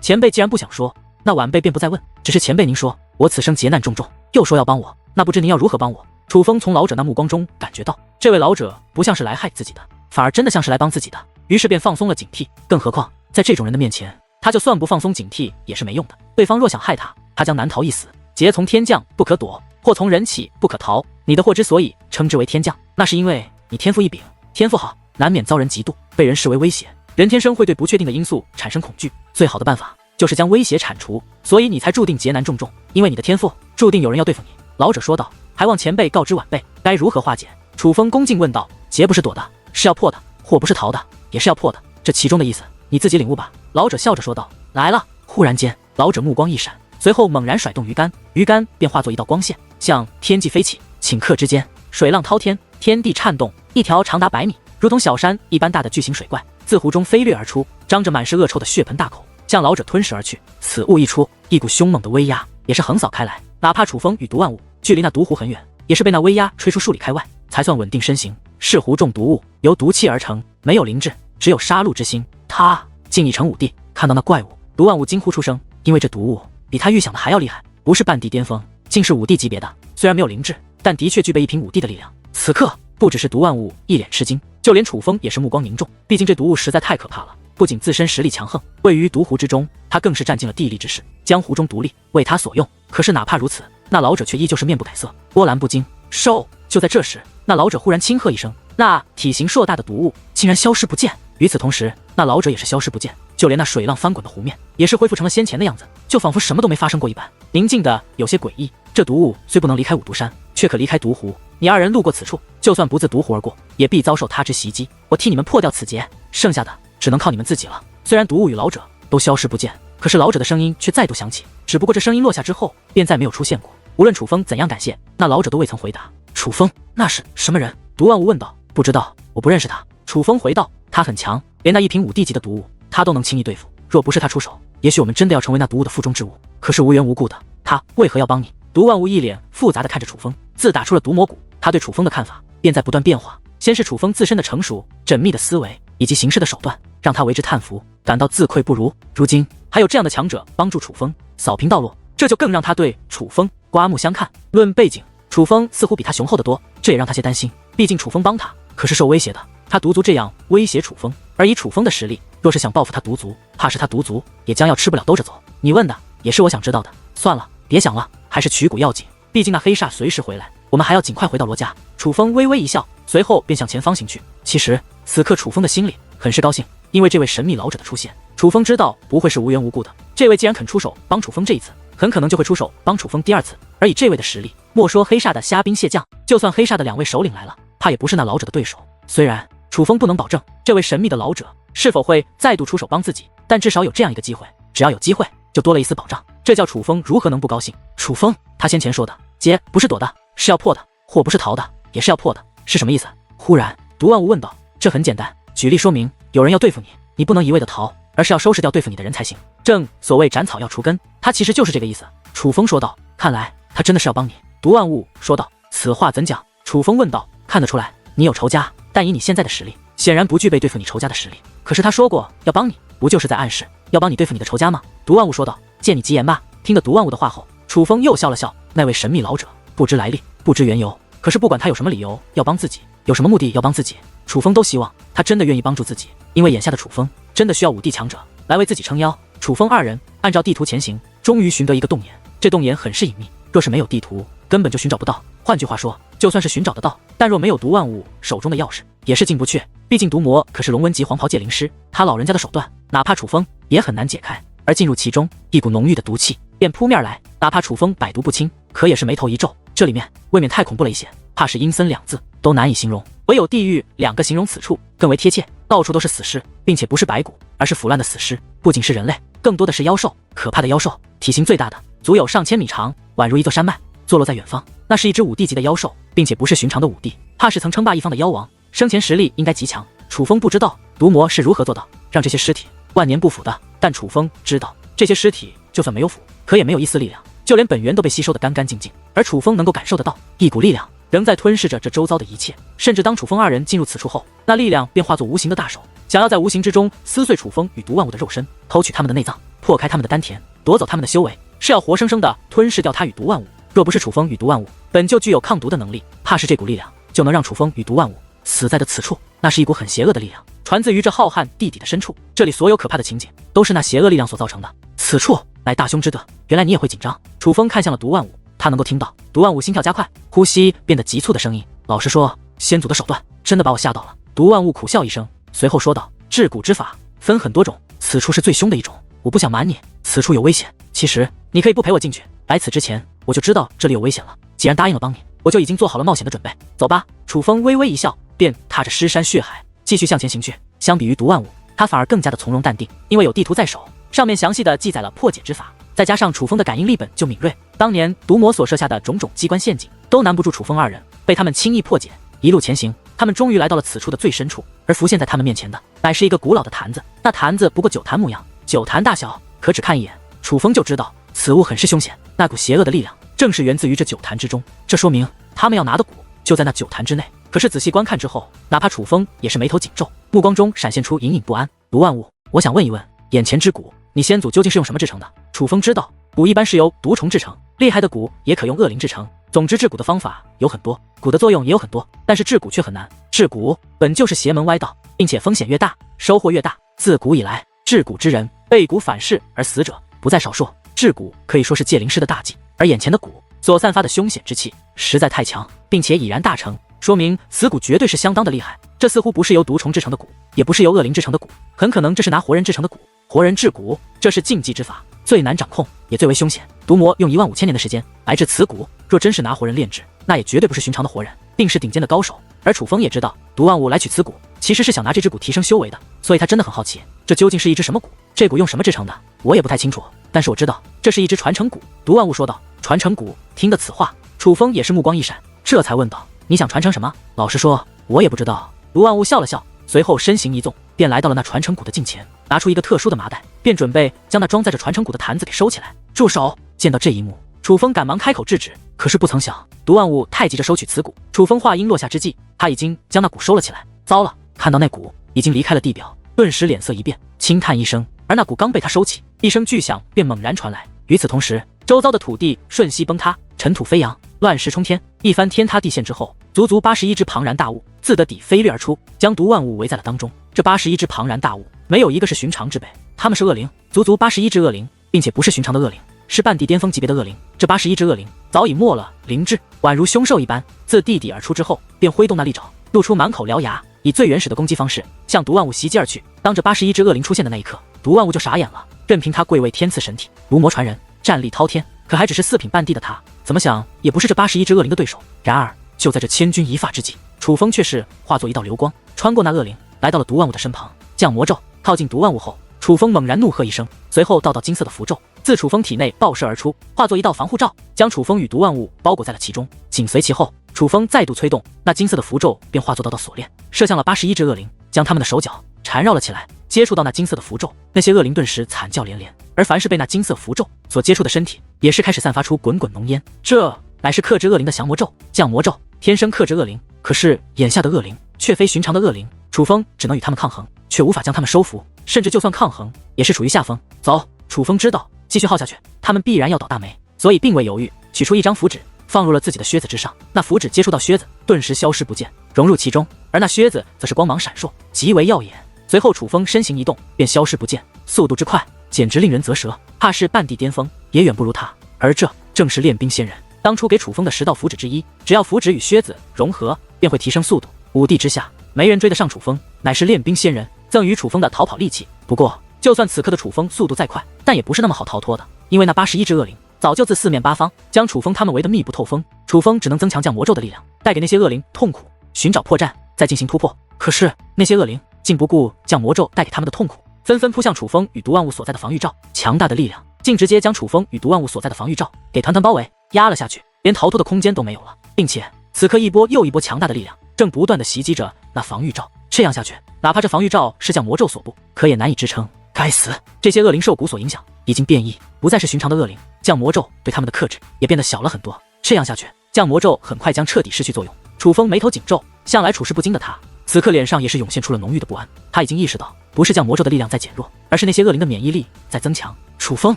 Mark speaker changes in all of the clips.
Speaker 1: 前辈既然不想说，那晚辈便不再问。只是前辈您说我此生劫难重重，又说要帮我，那不知您要如何帮我？楚风从老者那目光中感觉到，这位老者不像是来害自己的，反而真的像是来帮自己的，于是便放松了警惕。更何况在这种人的面前，他就算不放松警惕也是没用的。对方若想害他，他将难逃一死。劫从天降，不可躲；祸从人起，不可逃。你的祸之所以称之为天降，那是因为你天赋异禀，天赋好，难免遭人嫉妒，被人视为威胁。人天生会对不确定的因素产生恐惧，最好的办法就是将威胁铲除，所以你才注定劫难重重，因为你的天赋注定有人要对付你。老者说道，还望前辈告知晚辈该如何化解。楚风恭敬问道，劫不是躲的，是要破的；祸不是逃的，也是要破的，这其中的意思你自己领悟吧。老者笑着说道，来了。忽然间，老者目光一闪，随后猛然甩动鱼竿，鱼竿便化作一道光线，向天际飞起。顷刻之间，水浪滔天，天地颤动，一条长达100米，如同小山一般大的巨型水怪自湖中飞掠而出，张着满是恶臭的血盆大口，向老者吞噬而去。此物一出，一股凶猛的威压也是横扫开来，哪怕楚风与毒万物距离那毒湖很远，也是被那威压吹出数里开外，才算稳定身形。是湖中毒物，由毒气而成，没有灵智，只有杀戮之心。他竟已成武帝。看到那怪物，毒万物惊呼出声，因为这毒物比他预想的还要厉害，不是半帝巅峰，竟是武帝级别的。虽然没有灵智，但的确具备一品武帝的力量。此刻不只是毒万物一脸吃惊，就连楚风也是目光凝重，毕竟这毒物实在太可怕了，不仅自身实力强横，位于毒湖之中，他更是占尽了地利之势，将湖中毒力为他所用。可是哪怕如此，那老者却依旧是面不改色，波澜不惊。收！就在这时，那老者忽然轻喝一声，那体型硕大的毒物竟然消失不见。与此同时，那老者也是消失不见，就连那水浪翻滚的湖面也是恢复成了先前的样子，就仿佛什么都没发生过一般，宁静的有些诡异。这毒物虽不能离开五毒山，却可离开毒湖，你二人路过此处，就算不自毒湖而过，也必遭受他之袭击。我替你们破掉此劫，剩下的只能靠你们自己了。虽然毒物与老者都消失不见，可是老者的声音却再度响起，只不过这声音落下之后便再没有出现过。无论楚风怎样感谢，那老者都未曾回答。楚风，那是什么人？毒万物问道。不知道，我不认识他。楚风回道，他很强，连那一品武帝级的毒物他都能轻易对付，若不是他出手，也许我们真的要成为那毒物的腹中之物。可是无缘无故的，他为何要帮你？毒万物一脸复杂的看着楚风，自打出了毒魔谷，他对楚风的看法便在不断变化。先是楚风自身的成熟、缜密的思维以及行事的手段，让他为之叹服，感到自愧不如。如今还有这样的强者帮助楚风扫平道路，这就更让他对楚风刮目相看。论背景，楚风似乎比他雄厚得多，这也让他些担心。毕竟楚风帮他，可是受威胁的。他毒族这样威胁楚风，而以楚风的实力，若是想报复他毒族，怕是他毒族也将要吃不了兜着走。你问的也是我想知道的，算了，别想了，还是取谷要紧。毕竟那黑煞随时回来，我们还要尽快回到罗家。楚风微微一笑，随后便向前方行去。其实此刻楚风的心里很是高兴，因为这位神秘老者的出现，楚风知道不会是无缘无故的。这位既然肯出手帮楚风这一次，很可能就会出手帮楚风第二次。而以这位的实力，莫说黑煞的虾兵蟹将，就算黑煞的2位首领来了，怕也不是那老者的对手。虽然楚风不能保证这位神秘的老者是否会再度出手帮自己，但至少有这样一个机会，只要有机会就多了一丝保障，这叫楚风如何能不高兴？楚风，他先前说的劫不是躲的，是要破的；祸不是逃的，也是要破的，是什么意思？忽然毒万物问道。这很简单，举例说明，有人要对付你，你不能一味的逃，而是要收拾掉对付你的人才行。正所谓斩草要除根，他其实就是这个意思。楚风说道。看来他真的是要帮你。毒万物说道。此话怎讲？楚风问道。看得出来你有仇家，但以你现在的实力，显然不具备对付你仇家的实力。可是他说过要帮你，不就是在暗示要帮你对付你的仇家吗？毒万物说道。借你吉言吧。听得毒万物的话后，楚风又笑了笑。那位神秘老者不知来历，不知缘由，可是不管他有什么理由要帮自己，有什么目的要帮自己，楚风都希望他真的愿意帮助自己，因为眼下的楚风真的需要武帝强者来为自己撑腰。楚风二人按照地图前行，终于寻得一个洞眼。这洞眼很是隐秘，若是没有地图，根本就寻找不到。换句话说，就算是寻找得到，但若没有毒万物手中的钥匙，也是进不去。毕竟毒魔可是龙纹级黄袍界灵师，他老人家的手段，哪怕楚风也很难解开。而进入其中，一股浓郁的毒气便扑面来，哪怕楚风百毒不侵，可也是眉头一皱。这里面未免太恐怖了一些，怕是阴森2字都难以形容，唯有地狱2个形容此处更为贴切。到处都是死尸，并且不是白骨，而是腐烂的死尸。不仅是人类，更多的是妖兽。可怕的妖兽，体型最大的足有上千米长，宛如一座山脉，坐落在远方。那是一只武帝级的妖兽，并且不是寻常的武帝，怕是曾称霸一方的妖王，生前实力应该极强。楚风不知道毒魔是如何做到让这些尸体万年不腐的，但楚风知道这些尸体就算没有腐，可也没有一丝力量，就连本源都被吸收得干干净净。而楚风能够感受得到一股力量仍在吞噬着这周遭的一切，甚至当楚风二人进入此处后，那力量便化作无形的大手，想要在无形之中撕碎楚风与毒万物的肉身，偷取他们的内脏。破开他们的丹田，夺走他们的修为，是要活生生的吞噬掉他与毒万物。若不是楚风与毒万物本就具有抗毒的能力，怕是这股力量就能让楚风与毒万物死在的此处。那是一股很邪恶的力量，传自于这浩瀚地底的深处。这里所有可怕的情景，都是那邪恶力量所造成的。此处乃大凶之地，原来你也会紧张。楚风看向了毒万物，他能够听到毒万物心跳加快，呼吸变得急促的声音。老实说，先祖的手段真的把我吓到了。毒万物苦笑一声，随后说道：治蛊之法分很多种，此处是最凶的一种。我不想瞒你，此处有危险。其实你可以不陪我进去，来此之前我就知道这里有危险了。既然答应了帮你，我就已经做好了冒险的准备。走吧。楚风微微一笑，便踏着尸山血海继续向前行去。相比于毒万物，他反而更加的从容淡定，因为有地图在手，上面详细的记载了破解之法，再加上楚风的感应力本就敏锐，当年毒魔所设下的种种机关陷阱都难不住楚风二人，被他们轻易破解。一路前行，他们终于来到了此处的最深处，而浮现在他们面前的乃是一个古老的坛子。那坛子不过酒坛模样，酒坛大小，可只看一眼，楚风就知道此物很是凶险。那股邪恶的力量正是源自于这酒坛之中，这说明他们要拿的蛊就在那酒坛之内。可是仔细观看之后，哪怕楚风也是眉头紧皱，目光中闪现出隐隐不安。毒万物，我想问一问，眼前之蛊，你先祖究竟是用什么制成的？楚风知道，蛊一般是由毒虫制成，厉害的蛊也可用恶灵制成。总之，制蛊的方法有很多，蛊的作用也有很多，但是制蛊却很难。制蛊本就是邪门歪道，并且风险越大，收获越大。自古以来，制蛊之人被蛊反噬而死者不在少数。制蛊可以说是界灵师的大忌，而眼前的蛊所散发的凶险之气实在太强，并且已然大成，说明此蛊绝对是相当的厉害。这似乎不是由毒虫制成的蛊，也不是由恶灵制成的蛊，很可能这是拿活人制成的蛊。活人制蛊，这是禁忌之法，最难掌控，也最为凶险。毒魔用15000年的时间来制此蛊，若真是拿活人炼制，那也绝对不是寻常的活人，定是顶尖的高手。而楚风也知道，毒万物来取此蛊，其实是想拿这只蛊提升修为的，所以他真的很好奇，这究竟是一只什么蛊？这蛊用什么制成的？我也不太清楚，但是我知道这是一只传承蛊。毒万物说道。传承蛊。听得此话，楚风也是目光一闪，这才问道：你想传承什么？老实说，我也不知道。毒万物笑了笑，随后身形一纵，便来到了那传承蛊的近前，拿出一个特殊的麻袋，便准备将那装载着传承蛊的坛子给收起来。住手！见到这一幕，楚风赶忙开口制止，可是不曾想，毒万物太急着收取此蛊。楚风话音落下之际，他已经将那蛊收了起来。糟了！看到那蛊已经离开了地表，顿时脸色一变，轻叹一声。而那蛊刚被他收起，一声巨响便猛然传来。与此同时，周遭的土地瞬息崩塌，尘土飞扬，乱石冲天。一番天塌地陷之后，足足81只庞然大物自得底飞掠而出，将毒万物围在了当中。这81只庞然大物，没有一个是寻常之辈，他们是恶灵，足足81只恶灵，并且不是寻常的恶灵，是半地巅峰级别的恶灵。这81只恶灵早已没了灵智，宛如凶兽一般，自地底而出之后，便挥动那利爪，露出满口獠牙，以最原始的攻击方式向毒万物袭击而去。当这81只恶灵出现的那一刻，毒万物就傻眼了。任凭他贵为天赐神体，毒魔传人，战力滔天，可还只是4品半地的他，怎么想也不是这81只恶灵的对手。然而就在这千钧一发之际，楚风却是化作一道流光，穿过那恶灵，来到了毒万物的身旁。降魔咒。靠近毒万物后，楚风猛然怒喝一声，随后道道金色的符咒自楚风体内爆射而出，化作一道防护罩，将楚风与毒万物包裹在了其中。紧随其后，楚风再度催动，那金色的符咒便化作道道锁链，射向了81只恶灵，将他们的手脚缠绕了起来。接触到那金色的符咒，那些恶灵顿时惨叫连连，而凡是被那金色符咒所接触的身体，也是开始散发出滚滚浓烟。这乃是克制恶灵的降魔咒。降魔咒天生克制恶灵，可是眼下的恶灵却非寻常的恶灵，楚风只能与他们抗衡，却无法将他们收服，甚至就算抗衡，也是处于下风。走！楚风知道继续耗下去，他们必然要倒大霉，所以并未犹豫，取出一张符纸，放入了自己的靴子之上。那符纸接触到靴子，顿时消失不见，融入其中，而那靴子则是光芒闪烁，极为耀眼。随后楚风身形一动，便消失不见，速度之快简直令人啧舌，怕是半地巅峰也远不如他。而这正是练兵仙人当初给楚风的10道符纸之一，只要符纸与靴子融合，便会提升速度。5地之下没人追得上楚风，乃是练兵仙人赠予楚风的逃跑利器。不过就算此刻的楚风速度再快，但也不是那么好逃脱的，因为那81只恶灵早就自4面8方将楚风他们围得密不透风。楚风只能增强降魔咒的力量，带给那些恶灵痛苦，寻找破绽，再进行突破。可是那些恶灵竟不顾降魔咒带给他们的痛苦，纷纷扑向楚风与毒万物所在的防御罩。强大的力量竟直接将楚风与毒万物所在的防御罩给团团包围，压了下去，连逃脱的空间都没有了。并且此刻一波又一波强大的力量正不断的袭击着那防御罩，这样下去，哪怕这防御罩是降魔咒所布，可也难以支撑。该死！这些恶灵受蛊所影响，已经变异，不再是寻常的恶灵，降魔咒对他们的克制也变得小了很多。这样下去，降魔咒很快将彻底失去作用。楚风眉头紧皱，向来处事不惊的他，此刻脸上也是涌现出了浓郁的不安。他已经意识到，不是降魔咒的力量在减弱，而是那些恶灵的免疫力在增强。楚风，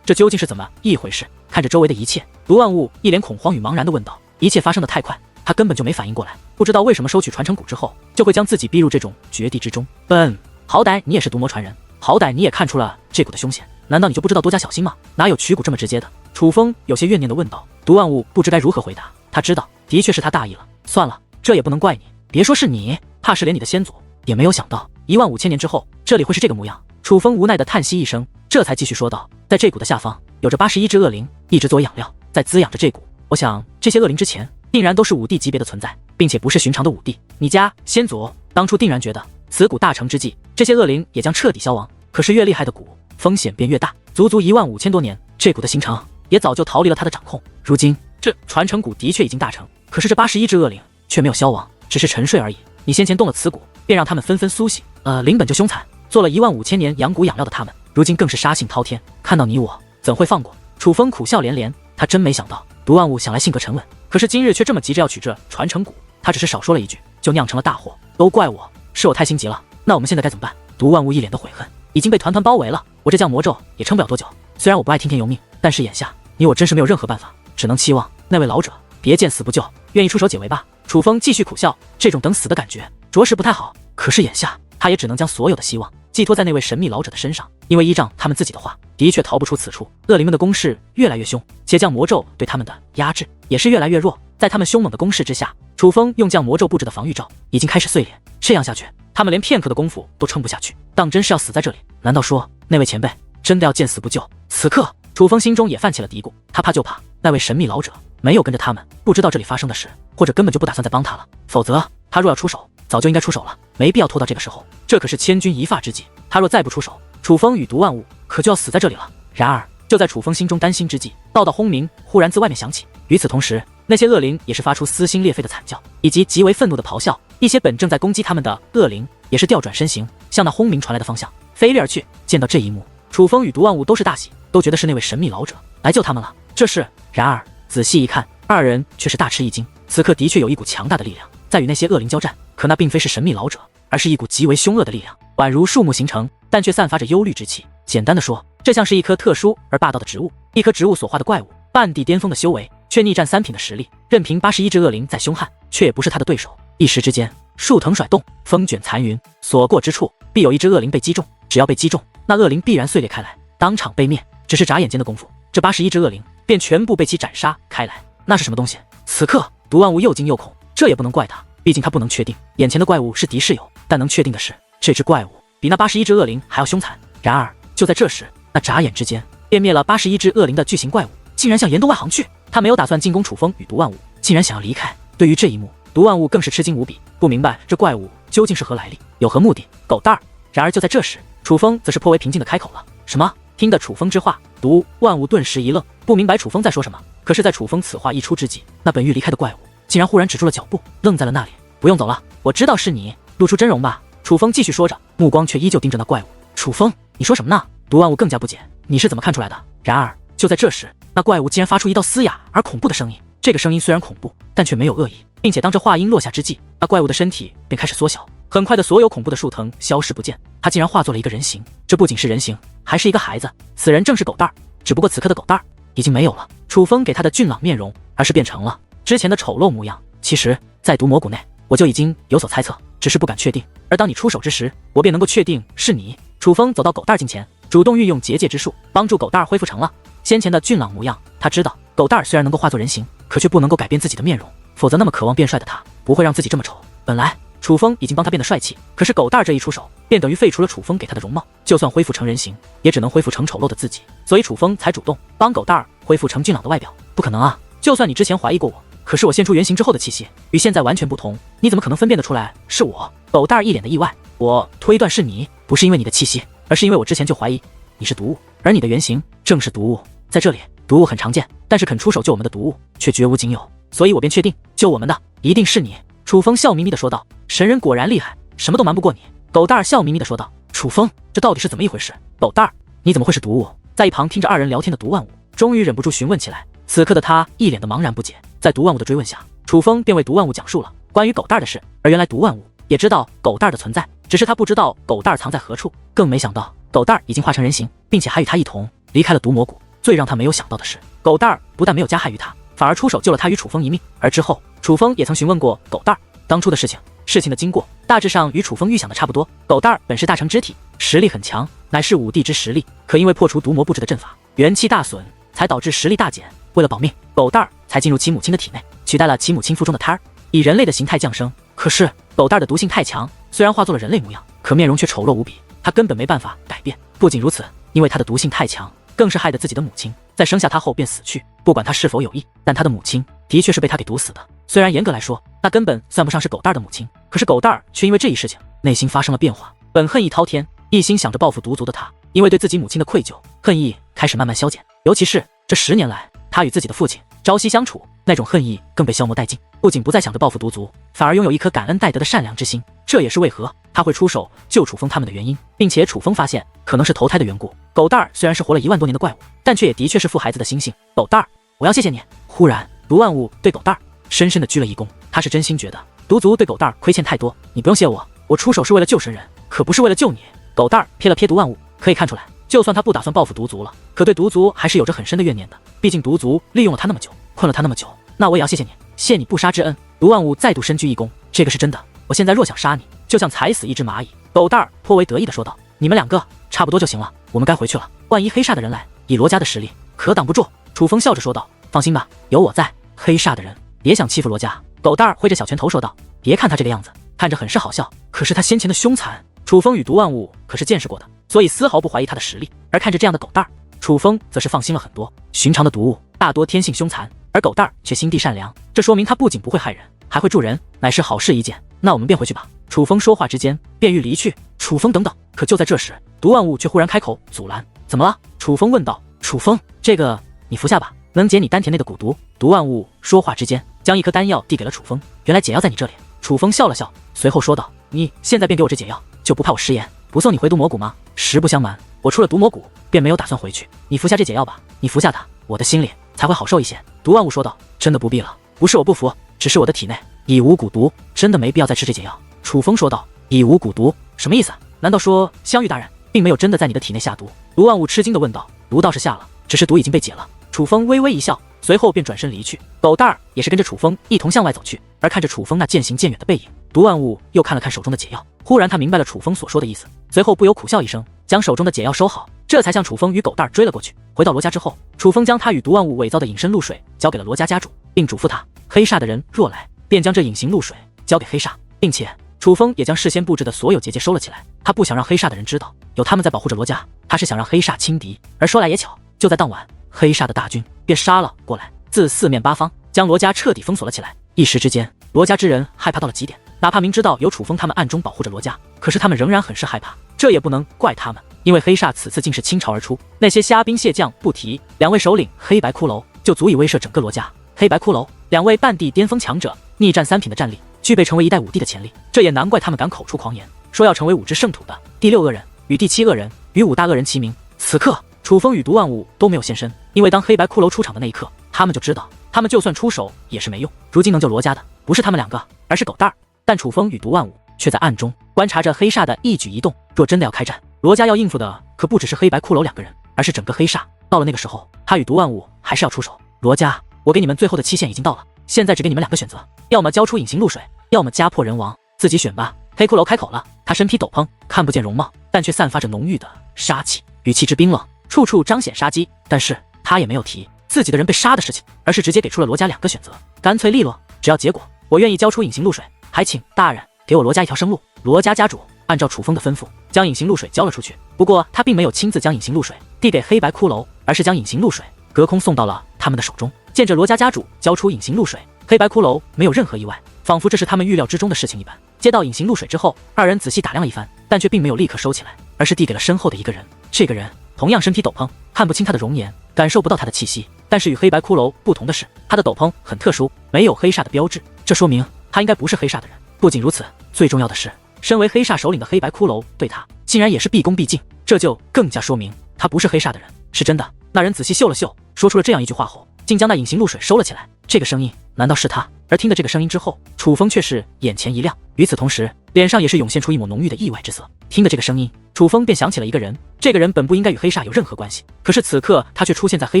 Speaker 1: 这究竟是怎么一回事？看着周围的一切，毒万物一脸恐慌与茫然地问道。一切发生的太快，他根本就没反应过来，不知道为什么收取传承蛊之后，就会将自己逼入这种绝地之中。笨，好歹你也是毒魔传人，好歹你也看出了这股的凶险，难道你就不知道多加小心吗？哪有取蛊这么直接的？楚风有些怨念地问道。毒万物不知该如何回答，他知道，的确是他大意了。算了，这也不能怪你，别说是你，怕是连你的先祖也没有想到15000年之后，这里会是这个模样。楚风无奈地叹息一声，这才继续说道，在这股的下方有着81只恶灵，一直作为养料，在滋养着这股。我想这些恶灵之前定然都是5帝级别的存在，并且不是寻常的5帝。你家先祖当初定然觉得此蛊大成之际，这些恶灵也将彻底消亡。可是越厉害的蛊，风险便越大。足足15000多年，这蛊的形成也早就逃离了他的掌控。如今这传承蛊的确已经大成，可是这81只恶灵却没有消亡，只是沉睡而已。你先前动了此蛊，便让他们纷纷苏醒。灵本就凶残，做了15000年养蛊养料的他们，如今更是杀性滔天。看到你我，怎会放过？楚风苦笑连连，他真没想到毒万物想来性格沉稳，可是今日却这么急着要取这传承蛊。他只是少说了一句，就酿成了大祸。都怪我，是我太心急了。那我们现在该怎么办？毒万物一脸的悔恨，已经被团团包围了，我这降魔咒也撑不了多久。虽然我不爱听天由命，但是眼下你我真是没有任何办法，只能期望那位老者别见死不救，愿意出手解围吧。楚风继续苦笑，这种等死的感觉着实不太好。可是眼下他也只能将所有的希望寄托在那位神秘老者的身上，因为依仗他们自己的话，的确逃不出此处。恶灵们的攻势越来越凶，且降魔咒对他们的压制也是越来越弱。在他们凶猛的攻势之下，楚风用降魔咒布置的防御罩已经开始碎裂。这样下去，他们连片刻的功夫都撑不下去，当真是要死在这里。难道说那位前辈真的要见死不救？此刻楚风心中也泛起了嘀咕，他怕就怕那位神秘老者没有跟着他们，不知道这里发生的事，或者根本就不打算再帮他了。否则他若要出手，早就应该出手了，没必要拖到这个时候。这可是千钧一发之际，他若再不出手，楚风与毒万物可就要死在这里了。然而就在楚风心中担心之际，道道轰鸣忽然自外面响起。与此同时，那些恶灵也是发出撕心裂肺的惨叫，以及极为愤怒的咆哮。一些本正在攻击他们的恶灵也是调转身形，向那轰鸣传来的方向飞掠而去。见到这一幕，楚风与毒万物都是大喜，都觉得是那位神秘老者来救他们了。这是，然而仔细一看，二人却是大吃一惊。此刻的确有一股强大的力量在与那些恶灵交战，可那并非是神秘老者，而是一股极为凶恶的力量，宛如树木形成，但却散发着忧虑之气。简单的说，这像是一棵特殊而霸道的植物，一棵植物所化的怪物，半地巅峰的修为，却逆战3品的实力，任凭81只恶灵再凶悍，却也不是他的对手。一时之间，树藤甩动，风卷残云，所过之处必有一只恶灵被击中。只要被击中，那恶灵必然碎裂开来，当场被灭。只是眨眼间的功夫，这81只恶灵便全部被其斩杀开来。那是什么东西？此刻毒万物又惊又恐，这也不能怪他，毕竟他不能确定眼前的怪物是敌是友，但能确定的是，这只怪物比那81只恶灵还要凶残。然而就在这时，那眨眼之间便灭了81只恶灵的巨型怪物，竟然向岩洞外航去。他没有打算进攻楚风与毒万物，竟然想要离开。对于这一幕，毒万物更是吃惊无比，不明白这怪物究竟是何来历，有何目的。狗蛋儿！然而就在这时，楚风则是颇为平静地开口了。什么？听得楚风之话，毒万物顿时一愣，不明白楚风在说什么。可是在楚风此话一出之际，那本欲离开的怪物竟然忽然止住了脚步，愣在了那里。不用走了，我知道是你，露出真容吧。楚风继续说着，目光却依旧盯着那怪物。楚风，你说什么呢？毒万物更加不解，你是怎么看出来的？然而就在这时，那怪物竟然发出一道嘶哑而恐怖的声音。这个声音虽然恐怖，但却没有恶意，并且当这话音落下之际，那怪物的身体便开始缩小。很快的，所有恐怖的树藤消失不见，它竟然化作了一个人形。这不仅是人形，还是一个孩子。此人正是狗蛋儿，只不过此刻的狗蛋儿已经没有了楚风给他的俊朗面容，而是变成了之前的丑陋模样。其实，在毒魔谷内，我就已经有所猜测，只是不敢确定。而当你出手之时，我便能够确定是你。楚风走到狗蛋儿近前，主动运用结界之术，帮助狗蛋儿恢复成了先前的俊朗模样。他知道狗蛋儿虽然能够化作人形，可却不能够改变自己的面容，否则那么渴望变帅的他不会让自己这么丑。本来楚风已经帮他变得帅气，可是狗蛋儿这一出手，便等于废除了楚风给他的容貌，就算恢复成人形，也只能恢复成丑陋的自己。所以楚风才主动帮狗蛋儿恢复成俊朗的外表。不可能啊！就算你之前怀疑过我，可是我现出原形之后的气息与现在完全不同，你怎么可能分辨得出来是我？狗蛋儿一脸的意外，我推断是你，不是因为你的气息，而是因为我之前就怀疑你是毒物，而你的原型正是毒物。在这里，毒物很常见，但是肯出手救我们的毒物却绝无仅有，所以我便确定救我们的一定是你。楚风笑眯眯地说道：“神人果然厉害，什么都瞒不过你。”狗蛋儿笑眯眯地说道：“楚风，这到底是怎么一回事？狗蛋儿，你怎么会是毒物？”在一旁听着二人聊天的毒万物，终于忍不住询问起来。此刻的他一脸的茫然不解。在毒万物的追问下，楚风便为毒万物讲述了关于狗蛋儿的事。而原来毒万物也知道狗蛋儿的存在，只是他不知道狗蛋儿藏在何处，更没想到狗蛋儿已经化成人形，并且还与他一同离开了毒蘑菇。最让他没有想到的是，狗蛋儿不但没有加害于他，反而出手救了他与楚风一命。而之后，楚风也曾询问过狗蛋儿当初的事情，事情的经过大致上与楚风预想的差不多。狗蛋儿本是大成之体，实力很强，乃是5帝之实力，可因为破除毒魔布置的阵法，元气大损，才导致实力大减。为了保命，狗蛋儿才进入其母亲的体内，取代了其母亲腹中的胎儿，以人类的形态降生。可是狗蛋儿的毒性太强，虽然化作了人类模样，可面容却丑陋无比，他根本没办法改变。不仅如此，因为他的毒性太强，更是害得自己的母亲在生下他后便死去。不管他是否有意，但他的母亲的确是被他给毒死的。虽然严格来说，那根本算不上是狗蛋儿的母亲，可是狗蛋儿却因为这一事情内心发生了变化，本恨意滔天，一心想着报复毒族的他，因为对自己母亲的愧疚，恨意开始慢慢消减。尤其是这10年来，他与自己的父亲朝夕相处，那种恨意更被消磨殆尽，不仅不再想着报复毒族，反而拥有一颗感恩戴德的善良之心。这也是为何他会出手救楚风他们的原因，并且楚风发现可能是投胎的缘故。狗蛋儿虽然是活了1万多年的怪物，但却也的确是父孩子的心性。狗蛋儿，我要谢谢你。忽然，毒万物对狗蛋儿深深的鞠了一躬，他是真心觉得毒族对狗蛋儿亏欠太多，你不用谢我，我出手是为了救神人，可不是为了救你。狗蛋儿瞥了瞥毒万物，可以看出来，就算他不打算报复毒族了，可对毒族还是有着很深的怨念的。毕竟毒族利用了他那么久，困了他那么久，那我也要谢谢你，谢你不杀之恩。毒万物再度深鞠一躬，这个是真的，我现在若想杀你，就像踩死一只蚂蚁。狗蛋儿颇为得意的说道，你们2个差不多就行了，我们该回去了。万一黑煞的人来，以罗家的实力可挡不住。楚风笑着说道，放心吧，有我在，黑煞的人别想欺负罗家。狗蛋儿挥着小拳头说道，别看他这个样子，看着很是好笑，可是他先前的凶残，楚风与毒万物可是见识过的，所以丝毫不怀疑他的实力。而看着这样的狗蛋儿，楚风则是放心了很多。寻常的毒物大多天性凶残，而狗蛋儿却心地善良，这说明他不仅不会害人，还会助人，乃是好事一件。那我们便回去吧。楚风说话之间便欲离去。楚风等等，可就在这时，毒万物却忽然开口阻拦。怎么了？楚风问道。楚风，这个你服下吧，能解你丹田内的蛊毒。毒万物说话之间将一颗丹药递给了楚风。原来解药在你这里。楚风笑了笑，随后说道，你现在便给我这解药，就不怕我食言，不送你回毒魔谷吗？实不相瞒，我出了毒魔谷便没有打算回去，你服下这解药吧，你服下它，我的心里才会好受一些。毒万物说道，真的不必了，不是我不服，只是我的体内已无蛊毒，真的没必要再吃这解药。楚风说道，已无蛊毒什么意思？难道说香玉大人并没有真的在你的体内下毒？毒万物吃惊地问道。毒倒是下了，只是毒已经被解了。楚风微微一笑，随后便转身离去。狗蛋儿也是跟着楚风一同向外走去。而看着楚风那渐行渐远的背影，毒万物又看了看手中的解药，忽然他明白了楚风所说的意思，随后不由苦笑一声，将手中的解药收好，这才向楚风与狗蛋儿追了过去。回到罗家之后，楚风将他与毒万物伪造的隐身露水交给了罗家家主，并嘱咐他，黑煞的人若来，便将这隐形露水交给黑煞，并且楚风也将事先布置的所有结界收了起来。他不想让黑煞的人知道有他们在保护着罗家，他是想让黑煞轻敌。而说来也巧，就在当晚，黑煞的大军便杀了过来，自4面8方将罗家彻底封锁了起来。一时之间，罗家之人害怕到了极点，哪怕明知道有楚风他们暗中保护着罗家，可是他们仍然很是害怕。这也不能怪他们，因为黑煞此次竟是倾巢而出，那些虾兵蟹将不提，2位首领黑白骷髅就足以威慑整个罗家。黑白骷髅2位半地巅峰强者，逆战3品的战力，具备成为1代5帝的潜力，这也难怪他们敢口出狂言，说要成为5之圣土的第6恶人，与第7恶人与5大恶人齐名。此刻楚风与毒万物都没有现身，因为当黑白骷髅出场的那一刻，他们就知道他们就算出手也是没用，如今能救罗家的不是他们2个，而是狗蛋儿。但楚风与毒万物却在暗中观察着黑煞的一举一动，若真的要开战，罗家要应付的可不只是黑白骷髅2个人，而是整个黑煞。到了那个时候，他与毒万物还是要出手。罗家，我给你们最后的期限已经到了，现在只给你们2个选择，要么交出隐形露水，要么家破人亡，自己选吧。黑骷髅开口了，他身披斗篷，看不见容貌，但却散发着浓郁的杀气，语气之冰冷，处处彰显杀机。但是他也没有提自己的人被杀的事情，而是直接给出了罗家2个选择，干脆利落，只要结果，我愿意交出隐形露水，还请大人给我罗家一条生路。罗家家主按照楚风的吩咐，将隐形露水交了出去。不过他并没有亲自将隐形露水递给黑白骷髅，而是将隐形露水隔空送到了他们的手中。见着罗家家主交出隐形露水，黑白骷髅没有任何意外，仿佛这是他们预料之中的事情一般。接到隐形露水之后，2人仔细打量了一番，但却并没有立刻收起来，而是递给了身后的一个人。这个人同样身披斗篷，看不清他的容颜，感受不到他的气息，但是与黑白骷髅不同的是，他的斗篷很特殊，没有黑煞的标志，这说明他应该不是黑煞的人。不仅如此，最重要的是，身为黑煞首领的黑白骷髅对他竟然也是毕恭毕敬，这就更加说明他不是黑煞的人，是真的。那人仔细嗅了嗅，说出了这样一句话后，竟将那隐形露水收了起来。这个声音难道是他？而听得这个声音之后，楚风却是眼前一亮，与此同时，脸上也是涌现出一抹浓郁的意外之色。听得这个声音，楚风便想起了一个人，这个人本不应该与黑煞有任何关系，可是此刻他却出现在黑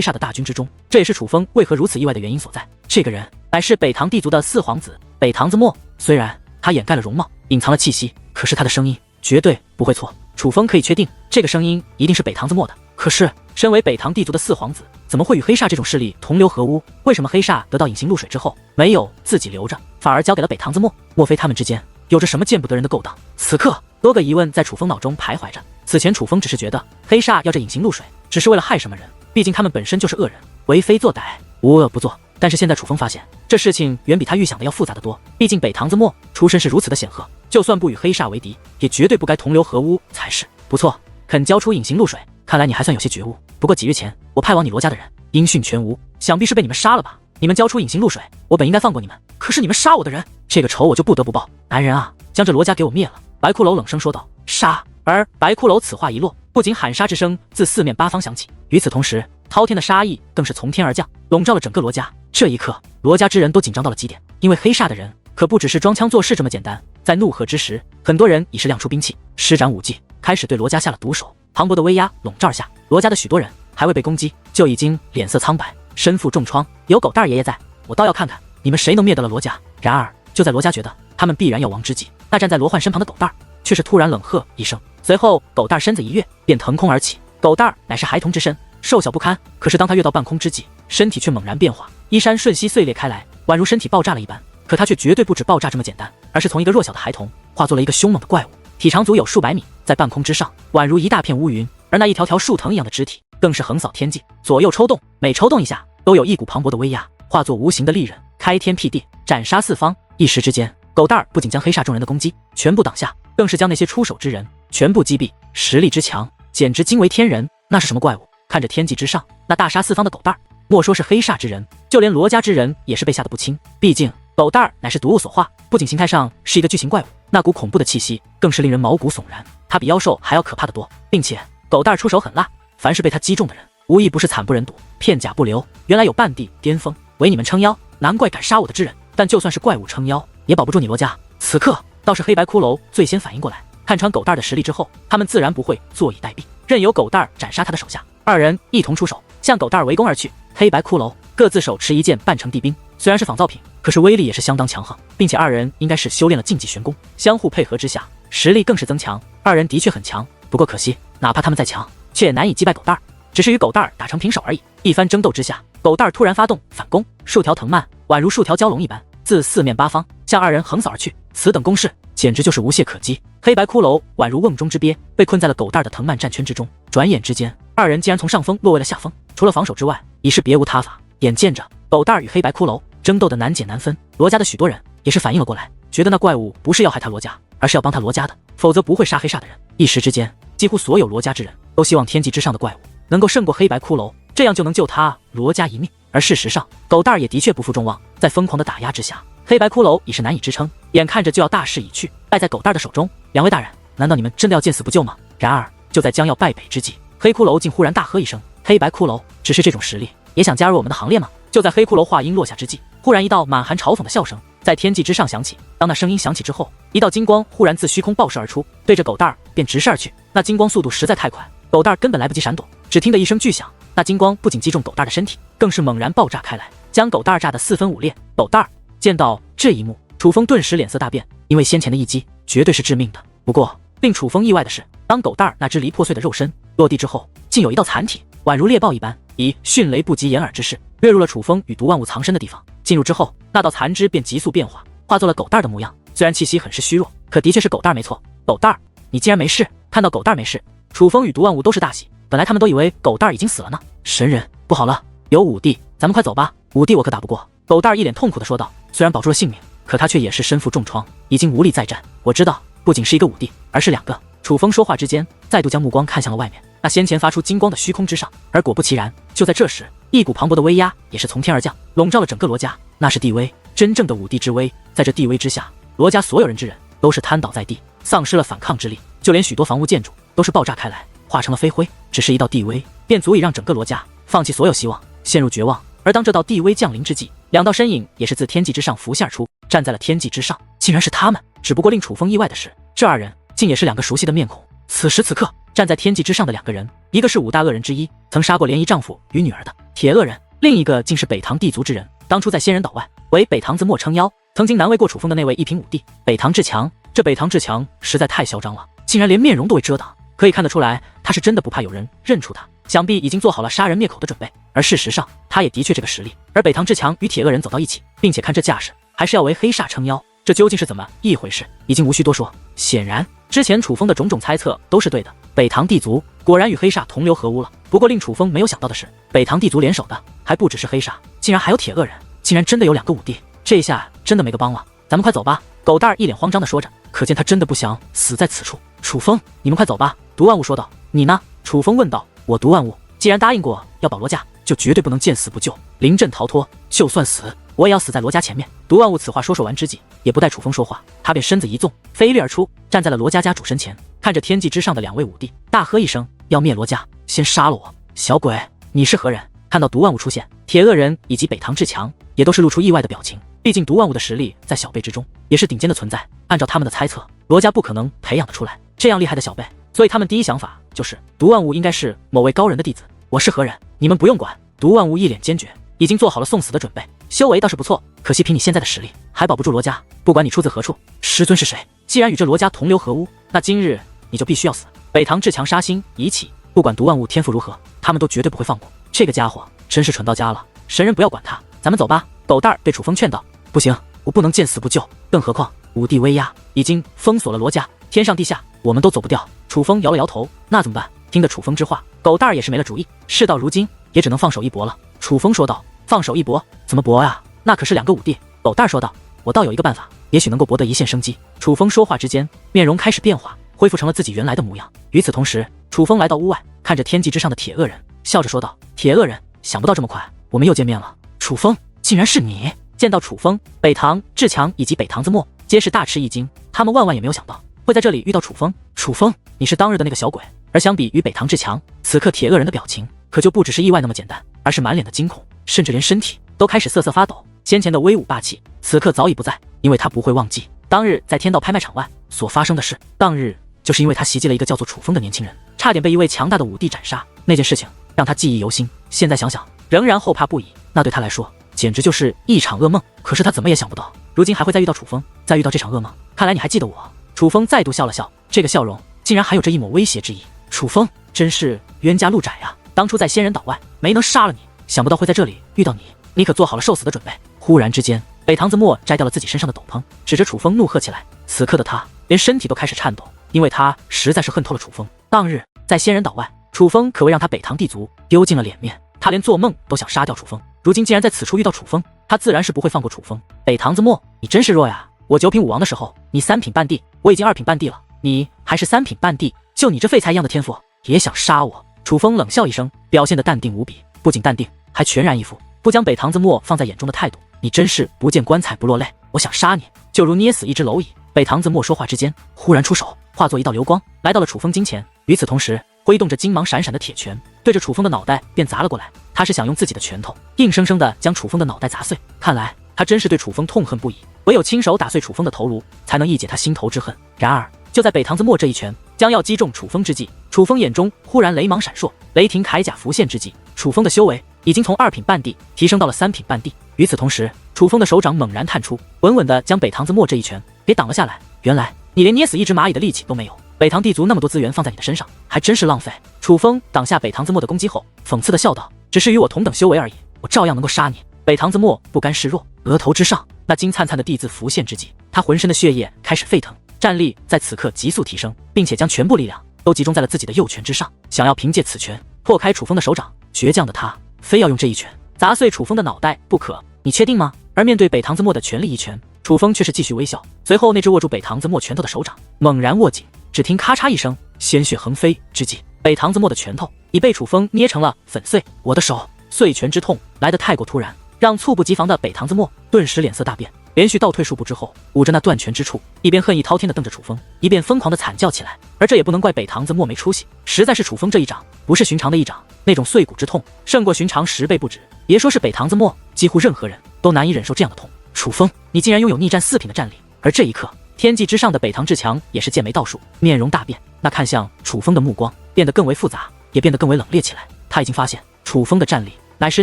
Speaker 1: 煞的大军之中，这也是楚风为何如此意外的原因所在。这个人乃是北唐地族的四皇子北唐子墨，虽然他掩盖了容貌，隐藏了气息，可是他的声音绝对不会错。楚风可以确定，这个声音一定是北唐子墨的。可是，身为北唐地族的四皇子，怎么会与黑煞这种势力同流合污？为什么黑煞得到隐形露水之后，没有自己留着，反而交给了北唐子墨？莫非他们之间有着什么见不得人的勾当？此刻，多个疑问在楚风脑中徘徊着。此前，楚风只是觉得黑煞要这隐形露水，只是为了害什么人？毕竟他们本身就是恶人，为非作歹，无恶不作。但是现在楚风发现，这事情远比他预想的要复杂得多。毕竟北唐子墨出身是如此的显赫，就算不与黑煞为敌，也绝对不该同流合污才是。不错，肯交出隐形露水，看来你还算有些觉悟。不过几日前我派往你罗家的人音讯全无，想必是被你们杀了吧？你们交出隐形露水，我本应该放过你们，可是你们杀我的人，这个仇我就不得不报。男人啊，将这罗家给我灭了！白骷髅冷声说道。杀！而白骷髅此话一落，不仅喊杀之声自四面八方响起，与此同时，滔天的杀意更是从天而降，笼罩了整个罗家。这一刻，罗家之人都紧张到了极点，因为黑煞的人可不只是装腔作势这么简单。在怒喝之时，很多人已是亮出兵器，施展武技，开始对罗家下了毒手。磅礴的威压笼罩下，罗家的许多人还未被攻击，就已经脸色苍白，身负重创。有狗蛋爷爷在，我倒要看看你们谁能灭得了罗家。然而，就在罗家觉得他们必然要亡之际，那站在罗焕身旁的狗蛋却是突然冷喝一声，随后狗蛋身子一跃，便腾空而起。狗蛋乃是孩童之身，瘦小不堪，可是当他跃到半空之际，身体却猛然变化，衣衫瞬息碎裂开来，宛如身体爆炸了一般。可他却绝对不止爆炸这么简单，而是从一个弱小的孩童化作了一个凶猛的怪物，体长足有数百米，在半空之上宛如一大片乌云，而那一条条树藤一样的肢体更是横扫天际，左右抽动，每抽动一下都有一股磅礴的威压，化作无形的利刃，开天辟地，斩杀四方。一时之间，狗蛋儿不仅将黑煞众人的攻击全部挡下，更是将那些出手之人全部击毙，实力之强简直惊为天人。那是什么怪物？看着天际之上那大杀四方的狗蛋儿，莫说是黑煞之人，就连罗家之人也是被吓得不轻。毕竟狗蛋儿乃是毒物所化，不仅形态上是一个巨型怪物，那股恐怖的气息更是令人毛骨悚然。它比妖兽还要可怕得多，并且狗蛋儿出手狠辣，凡是被他击中的人，无一不是惨不忍睹，片甲不留。原来有半地巅峰，唯你们撑腰，难怪敢杀我的之人。但就算是怪物撑腰，也保不住你罗家。此刻倒是黑白骷髅最先反应过来，看穿狗蛋儿的实力之后，他们自然不会坐以待毙，任由狗蛋儿斩杀他的手下。二人一同出手，向狗蛋儿围攻而去。黑白骷髅各自手持一件半成地兵，虽然是仿造品，可是威力也是相当强横，并且二人应该是修炼了禁忌玄功，相互配合之下，实力更是增强。二人的确很强，不过可惜，哪怕他们再强，却也难以击败狗蛋儿，只是与狗蛋儿打成平手而已。一番争斗之下，狗蛋儿突然发动反攻，数条藤蔓宛如数条蛟龙一般，自四面八方向二人横扫而去。此等攻势简直就是无懈可击。黑白骷髅宛如瓮中之鳖，被困在了狗蛋儿的藤蔓战圈之中。转眼之间，二人竟然从上风落为了下风，除了防守之外，已是别无他法。眼见着狗蛋儿与黑白骷髅争斗的难解难分，罗家的许多人也是反应了过来，觉得那怪物不是要害他罗家，而是要帮他罗家的，否则不会杀黑煞的人。一时之间，几乎所有罗家之人都希望天际之上的怪物能够胜过黑白骷髅，这样就能救他罗家一命。而事实上，狗蛋儿也的确不负众望，在疯狂的打压之下，黑白骷髅已是难以支撑，眼看着就要大势已去，败在狗蛋儿的手中。两位大人，难道你们真的要见死不救吗？然而就在将要败北之际，黑骷髅竟忽然大喝一声：黑白骷髅只是这种实力，也想加入我们的行列吗？就在黑骷髅话音落下之际，忽然一道满含嘲讽的笑声在天际之上响起。当那声音响起之后，一道金光忽然自虚空爆射而出，对着狗蛋儿便直射而去。那金光速度实在太快，狗蛋儿根本来不及闪躲，只听得一声巨响，那金光不仅击中狗蛋儿的身体，更是猛然爆炸开来，将狗蛋儿炸得四分五裂。狗蛋儿见到这一幕，楚风顿时脸色大变，因为先前的一击绝对是致命的。不过令楚风意外的是，当狗蛋儿那支离破碎的肉身落地之后，竟有一道残体宛如猎豹一般，以迅雷不及掩耳之势跃入了楚风与毒万物藏身的地方。进入之后，那道残肢便急速变化，化作了狗蛋儿的模样。虽然气息很是虚弱，可的确是狗蛋儿没错。狗蛋儿，你竟然没事！看到狗蛋儿没事，楚风与毒万物都是大喜。本来他们都以为狗蛋儿已经死了呢。神人，不好了，有五弟，咱们快走吧。五弟我可打不过。狗蛋儿一脸痛苦的说道。虽然保住了性命，可他却也是身负重创，已经无力再战。我知道，不仅是一个五弟，而是两个。楚风说话之间，再度将目光看向了外面，那先前发出金光的虚空之上。而果不其然，就在这时，一股磅礴的威压也是从天而降，笼罩了整个罗家。那是地威，真正的五帝之威。在这地威之下，罗家所有人之人都是瘫倒在地，丧失了反抗之力，就连许多房屋建筑都是爆炸开来，化成了飞灰。只是一道地威，便足以让整个罗家放弃所有希望，陷入绝望。而当这道地威降临之际，两道身影也是自天际之上浮现而出，站在了天际之上，竟然是他们。只不过令楚风意外的是，这二人竟也是两个熟悉的面孔。此时此刻，站在天际之上的两个人，一个是五大恶人之一，曾杀过涟漪丈夫与女儿的铁恶人，另一个竟是北唐地族之人，当初在仙人岛外为北唐子墨撑腰，曾经难为过楚风的那位一品武帝北唐志强。这北唐志强实在太嚣张了，竟然连面容都会遮挡，可以看得出来他是真的不怕有人认出他，想必已经做好了杀人灭口的准备。而事实上他也的确这个实力。而北唐志强与铁恶人走到一起，并且看这架势还是要为黑煞撑腰，这究竟是怎么一回事，已经无需多说。显然之前楚风的种种猜测都是对的，北唐地族果然与黑煞同流合污了。不过令楚风没有想到的是，北唐地族联手的还不只是黑煞，竟然还有铁恶人，竟然真的有两个武帝，这下真的没个帮了。咱们快走吧。狗蛋儿一脸慌张地说着，可见他真的不想死在此处。楚风，你们快走吧。毒万物说道。你呢？楚风问道。我毒万物既然答应过要保罗家，就绝对不能见死不救，临阵逃脱，就算死我也要死在罗家前面。毒万物此话说完之际，也不待楚风说话，他便身子一纵，飞掠而出，站在了罗家家主身前，看着天际之上的两位武帝，大喝一声，要灭罗家，先杀了我。小鬼，你是何人？看到毒万物出现，铁恶人以及北唐志强也都是露出意外的表情。毕竟毒万物的实力在小辈之中也是顶尖的存在，按照他们的猜测，罗家不可能培养得出来这样厉害的小辈，所以他们第一想法就是毒万物应该是某位高人的弟子。我是何人？你们不用管。毒万物一脸坚决，已经做好了送死的准备。修为倒是不错，可惜凭你现在的实力还保不住罗家。不管你出自何处，师尊是谁，既然与这罗家同流合污，那今日你就必须要死。北唐志强杀心已起，不管毒万物天赋如何，他们都绝对不会放过。这个家伙真是蠢到家了。神人不要管他，咱们走吧。狗蛋儿对楚风劝道。不行，我不能见死不救，更何况武帝威压已经封锁了罗家，天上地下我们都走不掉。楚风摇了摇头。那怎么办？听得楚风之话，狗蛋儿也是没了主意。事到如今，也只能放手一搏了。楚风说道。放手一搏？怎么搏呀？那可是两个武帝。狗蛋儿说道。我倒有一个办法，也许能够博得一线生机。楚风说话之间，面容开始变化，恢复成了自己原来的模样。与此同时，楚风来到屋外，看着天际之上的铁恶人，笑着说道。铁恶人，想不到这么快我们又见面了。楚风，竟然是你！见到楚风，北唐志强以及北唐子墨皆是大吃一惊，他们万万也没有想到会在这里遇到楚风。楚风，你是当日的那个小鬼。而相比于北唐志强，此刻铁恶人的表情可就不只是意外那么简单，而是满脸的惊恐，甚至连身体都开始瑟瑟发抖。先前的威武霸气此刻早已不在，因为他不会忘记当日在天道拍卖场外所发生的事。当日就是因为他袭击了一个叫做楚风的年轻人，差点被一位强大的武帝斩杀，那件事情让他记忆犹新，现在想想仍然后怕不已。那对他来说简直就是一场噩梦，可是他怎么也想不到如今还会再遇到楚风，再遇到这场噩梦。看来你还记得我。楚风再度笑了笑，这个笑容竟然还有着一抹威胁之意。楚风，真是冤家路窄呀，当初在仙人岛外没能杀了你，想不到会在这里遇到你，你可做好了受死的准备。忽然之间，北唐子墨摘掉了自己身上的斗篷，指着楚风怒喝起来。此刻的他连身体都开始颤抖，因为他实在是恨透了楚风。当日在仙人岛外，楚风可谓让他北唐地族丢尽了脸面，他连做梦都想杀掉楚风，如今竟然在此处遇到楚风，他自然是不会放过楚风。北唐子墨，你真是弱呀！我9品武王的时候你3品半帝，我已经2品半帝了，你还是3品半帝，就你这废材一样的天赋也想杀我？楚风冷笑一声，表现得淡定无比，不仅淡定，还全然一副不将北唐子墨放在眼中的态度。你真是不见棺材不落泪，我想杀你就如捏死一只蝼蚁。北唐子墨说话之间，忽然出手，化作一道流光，来到了楚风金前。与此同时，挥动着金芒闪闪的铁拳，对着楚风的脑袋便砸了过来。他是想用自己的拳头硬生生的将楚风的脑袋砸碎。看来他真是对楚风痛恨不已，唯有亲手打碎楚风的头颅，才能一解他心头之恨。然而就在北唐子墨这一拳将要击中楚风之际，楚风眼中忽然雷芒闪烁，雷霆铠甲浮现之际，楚风的修为已经从2品半帝提升到了3品半帝。与此同时，楚风的手掌猛然探出，稳稳的将北唐子墨这一拳给挡了下来。原来你连捏死一只蚂蚁的力气都没有，北唐地族那么多资源放在你的身上，还真是浪费。楚风挡下北唐子墨的攻击后，讽刺的笑道：只是与我同等修为而已，我照样能够杀你。北唐子墨不甘示弱，额头之上那金灿灿的帝字浮现之际，他浑身的血液开始沸腾，战力在此刻急速提升，并且将全部力量都集中在了自己的右拳之上，想要凭借此拳破开楚风的手掌。倔强的他非要用这一拳砸碎楚风的脑袋不可，你确定吗？而面对北唐子墨的全力一拳，楚风却是继续微笑。随后那只握住北唐子墨拳头的手掌猛然握紧，只听咔嚓一声，鲜血横飞之际，北唐子墨的拳头已被楚风捏成了粉碎。我的手！碎拳之痛来得太过突然，让猝不及防的北唐子墨顿时脸色大变，连续倒退数步之后，捂着那断拳之处，一边恨意滔天的瞪着楚风，一边疯狂的惨叫起来。而这也不能怪北唐子墨没出息，实在是楚风这一掌不是寻常的一掌，那种碎骨之痛胜过寻常10倍不止。别说是北唐子墨，几乎任何人都都难以忍受这样的痛。楚风，你竟然拥有逆战4品的战力！而这一刻，天际之上的北堂志强也是剑眉倒竖，面容大变，那看向楚风的目光变得更为复杂，也变得更为冷冽起来。他已经发现楚风的战力乃是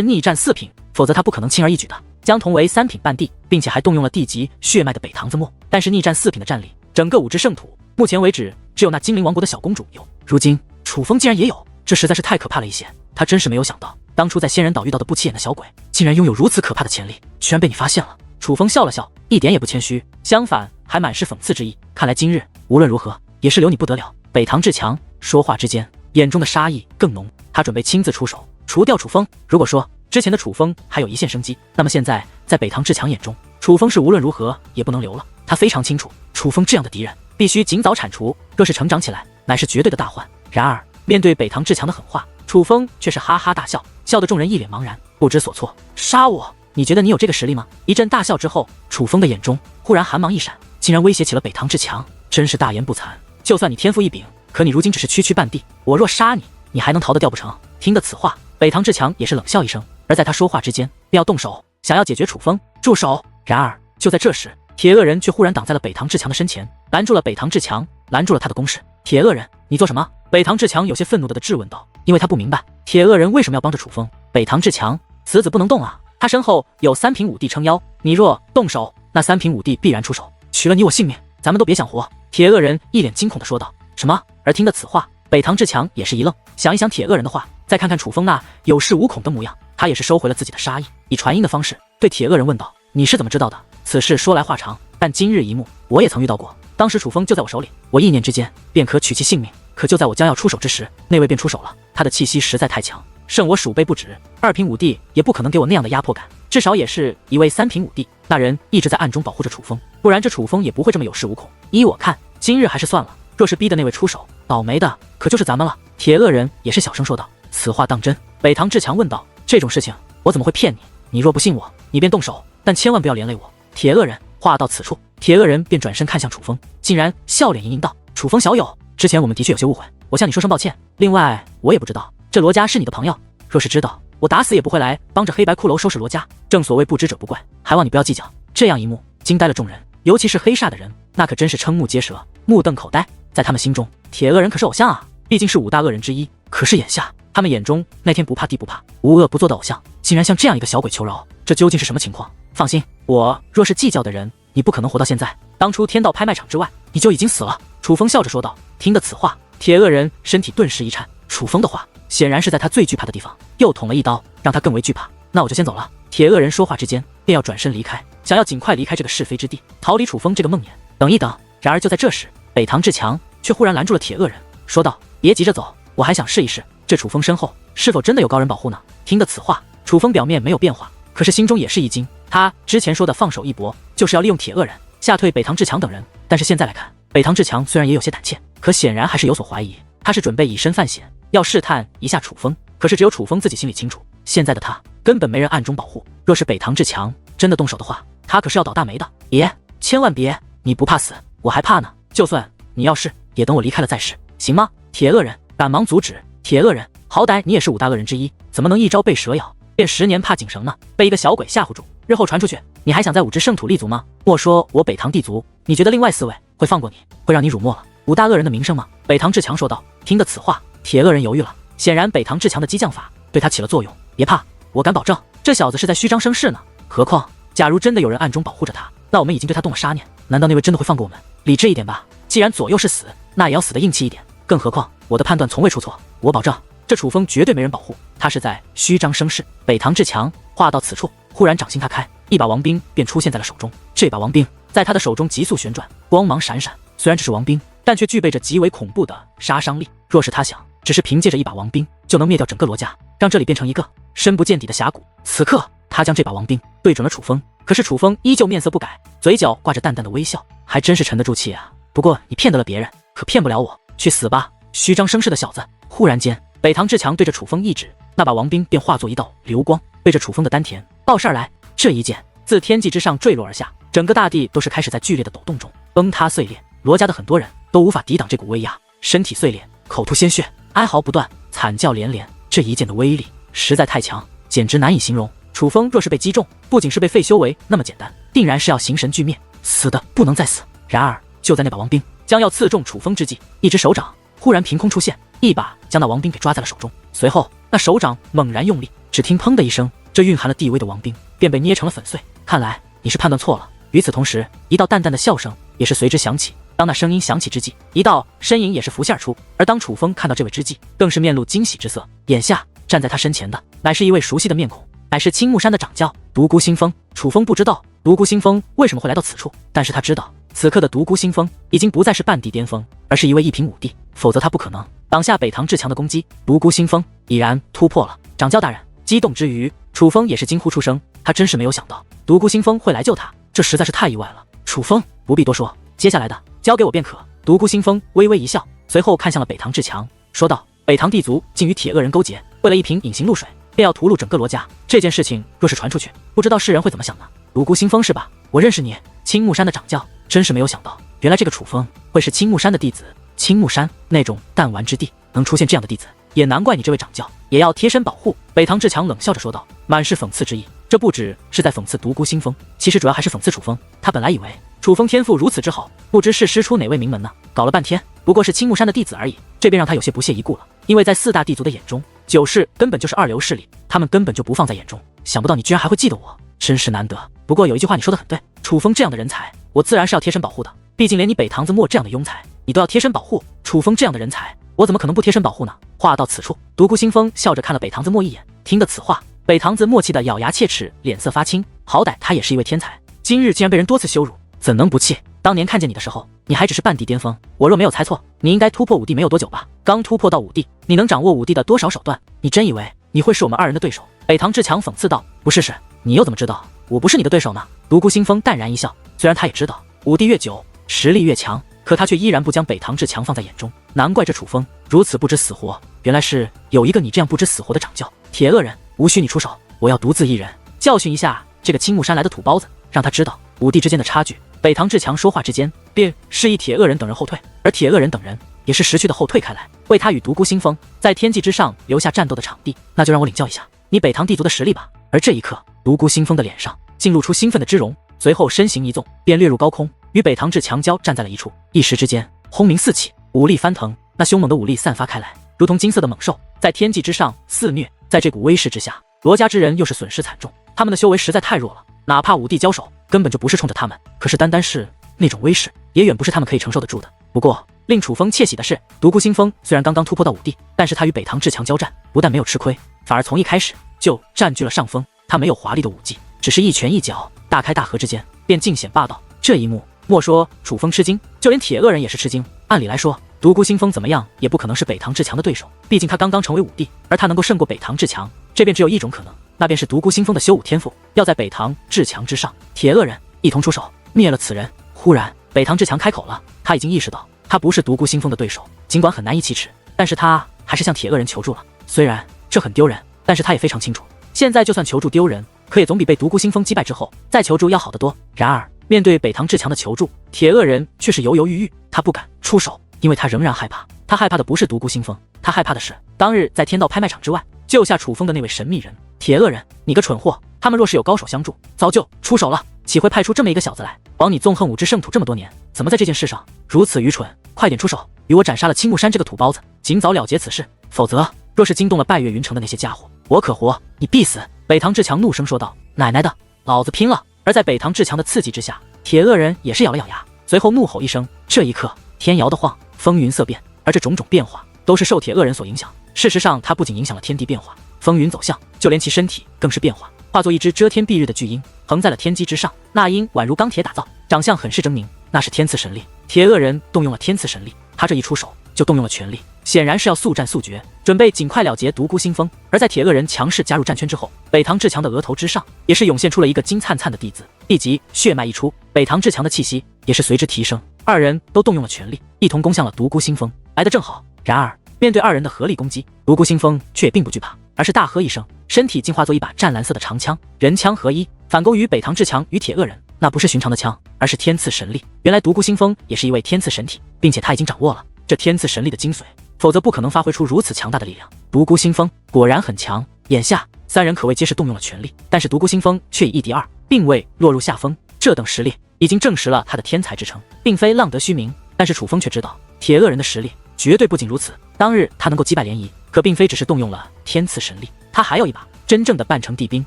Speaker 1: 逆战4品，否则他不可能轻而易举的将同为3品半地，并且还动用了地级血脉的北堂子墨。但是逆战4品的战力，整个5之圣土目前为止只有那精灵王国的小公主有，如今楚风竟然也有，这实在是太可怕了一些。他真是没有想到，当初在仙人岛遇到的不起眼的小鬼，竟然拥有如此可怕的潜力，居然被你发现了。楚风笑了笑，一点也不谦虚，相反还满是讽刺之意。看来今日无论如何也是留你不得了。北堂志强说话之间，眼中的杀意更浓，他准备亲自出手除掉楚风。如果说之前的楚风还有一线生机，那么现在在北堂志强眼中，楚风是无论如何也不能留了。他非常清楚，楚风这样的敌人必须尽早铲除，若是成长起来，乃是绝对的大患。然而面对北堂志强的狠话，楚风却是哈哈大笑，笑得众人一脸茫然，不知所措。杀我？你觉得你有这个实力吗？一阵大笑之后，楚风的眼中忽然寒芒一闪，竟然威胁起了北堂志强，真是大言不惭。就算你天赋异禀，可你如今只是区区半地，我若杀你，你还能逃得掉不成？听得此话，北堂志强也是冷笑一声，而在他说话之间，便要动手，想要解决楚风。住手！然而就在这时，铁恶人却忽然挡在了北堂志强的身前，拦住了北堂志强，拦住了他的攻势。铁恶人，你做什么？北堂志强有些愤怒地质问道，因为他不明白铁恶人为什么要帮着楚风。北堂志强，此子不能动啊！他身后有3品5地撑腰，你若动手，那3品5地必然出手，取了你我性命，咱们都别想活。铁恶人一脸惊恐地说道。什么？而听得此话，北堂志强也是一愣，想一想铁恶人的话，再看看楚风那有恃无恐的模样，他也是收回了自己的杀意，以传音的方式对铁恶人问道：你是怎么知道的？此事说来话长，但今日一幕我也曾遇到过，当时楚风就在我手里，我意念之间便可取其性命，可就在我将要出手之时，那位便出手了，他的气息实在太强，胜我数倍不止，2品5地也不可能给我那样的压迫感，至少也是一位3品5地。那人一直在暗中保护着楚风，不然这楚风也不会这么有恃无恐。依我看，今日还是算了，若是逼的那位出手，倒霉的可就是咱们了。铁恶人也是小声说道。此话当真？北堂志强问道。这种事情我怎么会骗你？你若不信我，你便动手，但千万不要连累我。铁恶人话到此处，铁恶人便转身看向楚风，竟然笑脸盈盈道：楚风小友，之前我们的确有些误会，我向你说声抱歉。另外我也不知道这罗家是你的朋友，若是知道，我打死也不会来帮着黑白骷髅收拾罗家。正所谓不知者不怪，还望你不要计较。这样一幕惊呆了众人，尤其是黑煞的人，那可真是瞠目结舌，目瞪口呆。在他们心中，铁恶人可是偶像啊，毕竟是5大恶人之一。可是眼下，他们眼中那天不怕地不怕、无恶不作的偶像，竟然向这样一个小鬼求饶，这究竟是什么情况？放心，我若是计较的人，你不可能活到现在。当初天道拍卖场之外，你就已经死了。楚风笑着说道。听得此话，铁恶人身体顿时一颤，楚风的话显然是在他最惧怕的地方又捅了一刀，让他更为惧怕。那我就先走了。铁恶人说话之间便要转身离开，想要尽快离开这个是非之地，逃离楚风这个梦魇。等一等！然而就在这时，北堂志强却忽然拦住了铁恶人，说道：别急着走，我还想试一试这楚风身后是否真的有高人保护呢。听得此话，楚风表面没有变化，可是心中也是一惊。他之前说的放手一搏，就是要利用铁恶人吓退北堂志强等人，但是现在来看，北堂志强虽然也有些胆怯，可显然还是有所怀疑。他是准备以身犯险，要试探一下楚风，可是只有楚风自己心里清楚，现在的他根本没人暗中保护，若是北堂志强真的动手的话，他可是要倒大霉的。别，千万别！你不怕死，我还怕呢。就算你要是，也等我离开了再试，行吗？铁恶人赶忙阻止。铁恶人，好歹你也是5大恶人之一，怎么能一朝被蛇咬，便10年怕井绳呢？被一个小鬼吓唬住，日后传出去，你还想在5之圣土立足吗？莫说我北堂地族，你觉得另外4位会放过你，会让你辱没了5大恶人的名声吗？北堂志强说道。听得此话，铁恶人犹豫了，显然北堂志强的激将法对他起了作用。别怕，我敢保证，这小子是在虚张声势呢。何况，假如真的有人暗中保护着他，那我们已经对他动了杀念，难道那位真的会放过我们？理智一点吧，既然左右是死，那也要死得硬气一点。更何况，我的判断从未出错，我保证，这楚风绝对没人保护，他是在虚张声势。北堂志强话到此处，忽然掌心他开，一把王兵便出现在了手中。这把王兵在他的手中急速旋转，光芒闪闪。虽然只是王兵，但却具备着极为恐怖的杀伤力。若是他想只是凭借着一把王兵就能灭掉整个罗家，让这里变成一个深不见底的峡谷，此刻他将这把王兵对准了楚风，可是楚风依旧面色不改，嘴角挂着淡淡的微笑，还真是沉得住气啊。不过你骗得了别人，可骗不了我，去死吧，虚张声势的小子！忽然间，北堂志强对着楚风一指，那把王兵便化作一道流光，对着楚风的丹田爆射而来。这一剑自天际之上坠落而下，整个大地都是开始在剧烈的抖动中崩塌碎裂。罗家的很多人都无法抵挡这股威压，身体碎裂，口吐鲜血，哀嚎不断，惨叫连连。这一剑的威力实在太强，简直难以形容。楚风若是被击中，不仅是被废修为那么简单，定然是要形神俱灭，死的不能再死。然而就在那把王兵将要刺中楚风之际，一只手掌忽然凭空出现，一把将那王兵给抓在了手中。随后那手掌猛然用力，只听砰的一声，这蕴含了地威的王兵便被捏成了粉碎。看来你是判断错了。与此同时，一道淡淡的笑声也是随之响起。当那声音响起之际，一道身影也是浮现而出。而当楚风看到这位之际，更是面露惊喜之色。眼下站在他身前的，乃是一位熟悉的面孔，乃是青木山的掌教独孤星风。楚风不知道独孤星风为什么会来到此处，但是他知道此刻的独孤星风已经不再是半地巅峰，而是一位一品武帝，否则他不可能挡下北堂至强的攻击。独孤星风已然突破了。掌教大人！激动之余，楚风也是惊呼出声。他真是没有想到独孤星风会来救他，这实在是太意外了。楚风不必多说，接下来的交给我便可。独孤星风微微一笑，随后看向了北堂至强，说道：北堂地族竟与铁恶人勾结，为了一瓶隐形露水，便要屠戮整个罗家。这件事情若是传出去，不知道世人会怎么想呢？独孤星风是吧？我认识你，青木山的掌教。真是没有想到，原来这个楚风会是青木山的弟子。青木山那种弹丸之地，能出现这样的弟子，也难怪你这位掌教也要贴身保护。北堂至强冷笑着说道，满是讽刺之意。这不只是在讽刺独孤星风，其实主要还是讽刺楚风。他本来以为楚风天赋如此之好，不知是师出哪位名门呢？搞了半天不过是青木山的弟子而已，这便让他有些不屑一顾了。因为在四大地族的眼中，九世根本就是二流势力，他们根本就不放在眼中。想不到你居然还会记得我，真是难得。不过有一句话你说的很对，楚风这样的人才，我自然是要贴身保护的。毕竟连你北堂子墨这样的庸才，你都要贴身保护，楚风这样的人才，我怎么可能不贴身保护呢？话到此处，独孤星风笑着看了北堂子墨一眼，听得此话，北堂子默气的咬牙切齿，脸色发青。好歹他也是一位天才，今日竟然被人多次羞辱，怎能不气？当年看见你的时候，你还只是半地巅峰，我若没有猜错，你应该突破武帝没有多久吧？刚突破到武帝，你能掌握武帝的多少手段？你真以为你会是我们二人的对手？北堂至强讽刺道。不试试，你又怎么知道我不是你的对手呢？独孤星风淡然一笑，虽然他也知道武帝越久实力越强，可他却依然不将北堂至强放在眼中。难怪这楚风如此不知死活，原来是有一个你这样不知死活的掌教。铁恶人，无需你出手，我要独自一人教训一下这个青木山来的土包子，让他知道武帝之间的差距。北堂至强说话之间，便示意铁恶人等人后退，而铁恶人等人也是识趣的后退开来，为他与独孤星风在天际之上留下战斗的场地。那就让我领教一下你北堂地族的实力吧。而这一刻，独孤星风的脸上竟露出兴奋的之容，随后身形一纵，便掠入高空，与北堂至强交站在了一处。一时之间，轰鸣四起，武力翻腾，那凶猛的武力散发开来，如同金色的猛兽在天际之上肆虐。在这股威势之下，罗家之人又是损失惨重，他们的修为实在太弱了，哪怕武帝交手，根本就不是冲着他们。可是单单是那种威势，也远不是他们可以承受得住的。不过令楚风窃喜的是，独孤星风虽然刚刚突破到武帝，但是他与北堂至强交战，不但没有吃亏，反而从一开始就占据了上风。他没有华丽的武技，只是一拳一脚，大开大合之间便尽显霸道。这一幕莫说楚风吃惊，就连铁恶人也是吃惊。按理来说，独孤星风怎么样也不可能是北堂至强的对手，毕竟他刚刚成为武帝，而他能够胜过北堂至强，这便只有一种可能，那便是独孤星风的修武天赋要在北堂至强之上。铁恶人一同出手灭了此人。忽然北堂至强开口了，他已经意识到他不是独孤星风的对手，尽管很难以启齿，但是他还是向铁恶人求助了。虽然这很丢人，但是他也非常清楚，现在就算求助丢人，可也总比被独孤星风击败之后再求助要好得多。然而面对北堂至强的求助，铁恶人却是犹犹豫豫，他不敢出手，因为他仍然害怕。他害怕的不是独孤星风，他害怕的是当日在天道拍卖场之外救下楚风的那位神秘人。铁恶人，你个蠢货，他们若是有高手相助，早就出手了，岂会派出这么一个小子来帮你纵横武之圣土这么多年？怎么在这件事上如此愚蠢？快点出手，与我斩杀了青木山这个土包子，尽早了结此事，否则若是惊动了拜月云城的那些家伙，我可活你必死！北堂至强怒声说道。奶奶的，老子拼了！而在北堂至强的刺激之下，铁恶人也是咬了咬牙，随后怒吼一声。这一刻，天摇得晃，风云色变，而这种种变化都是受铁恶人所影响。事实上，他不仅影响了天地变化、风云走向，就连其身体更是变化，化作一只遮天蔽日的巨鹰，横在了天机之上。那鹰宛如钢铁打造，长相很是狰狞，那是天赐神力。铁恶人动用了天赐神力，他这一出手就动用了全力，显然是要速战速决，准备尽快了结独孤星风。而在铁恶人强势加入战圈之后，北堂至强的额头之上也是涌现出了一个金灿灿的弟子，立即血脉一出，北堂至强的气息也是随之提升。二人都动用了全力，一同攻向了独孤星风，来得正好。然而面对二人的合力攻击，独孤星风却也并不惧怕，而是大喝一声，身体竟化作一把湛蓝色的长枪，人枪合一，反攻于北堂至强与铁恶人。那不是寻常的枪，而是天赐神力。原来独孤星风也是一位天赐神体，并且他已经掌握了这天赐神力的精髓，否则不可能发挥出如此强大的力量。独孤星风果然很强，眼下三人可谓皆是动用了全力，但是独孤星风却以一敌二，并未落入下风。这等实力已经证实了他的天才之称，并非浪得虚名。但是楚风却知道铁恶人的实力绝对不仅如此。当日他能够击败涟漪，可并非只是动用了天赐神力，他还有一把真正的半成地冰。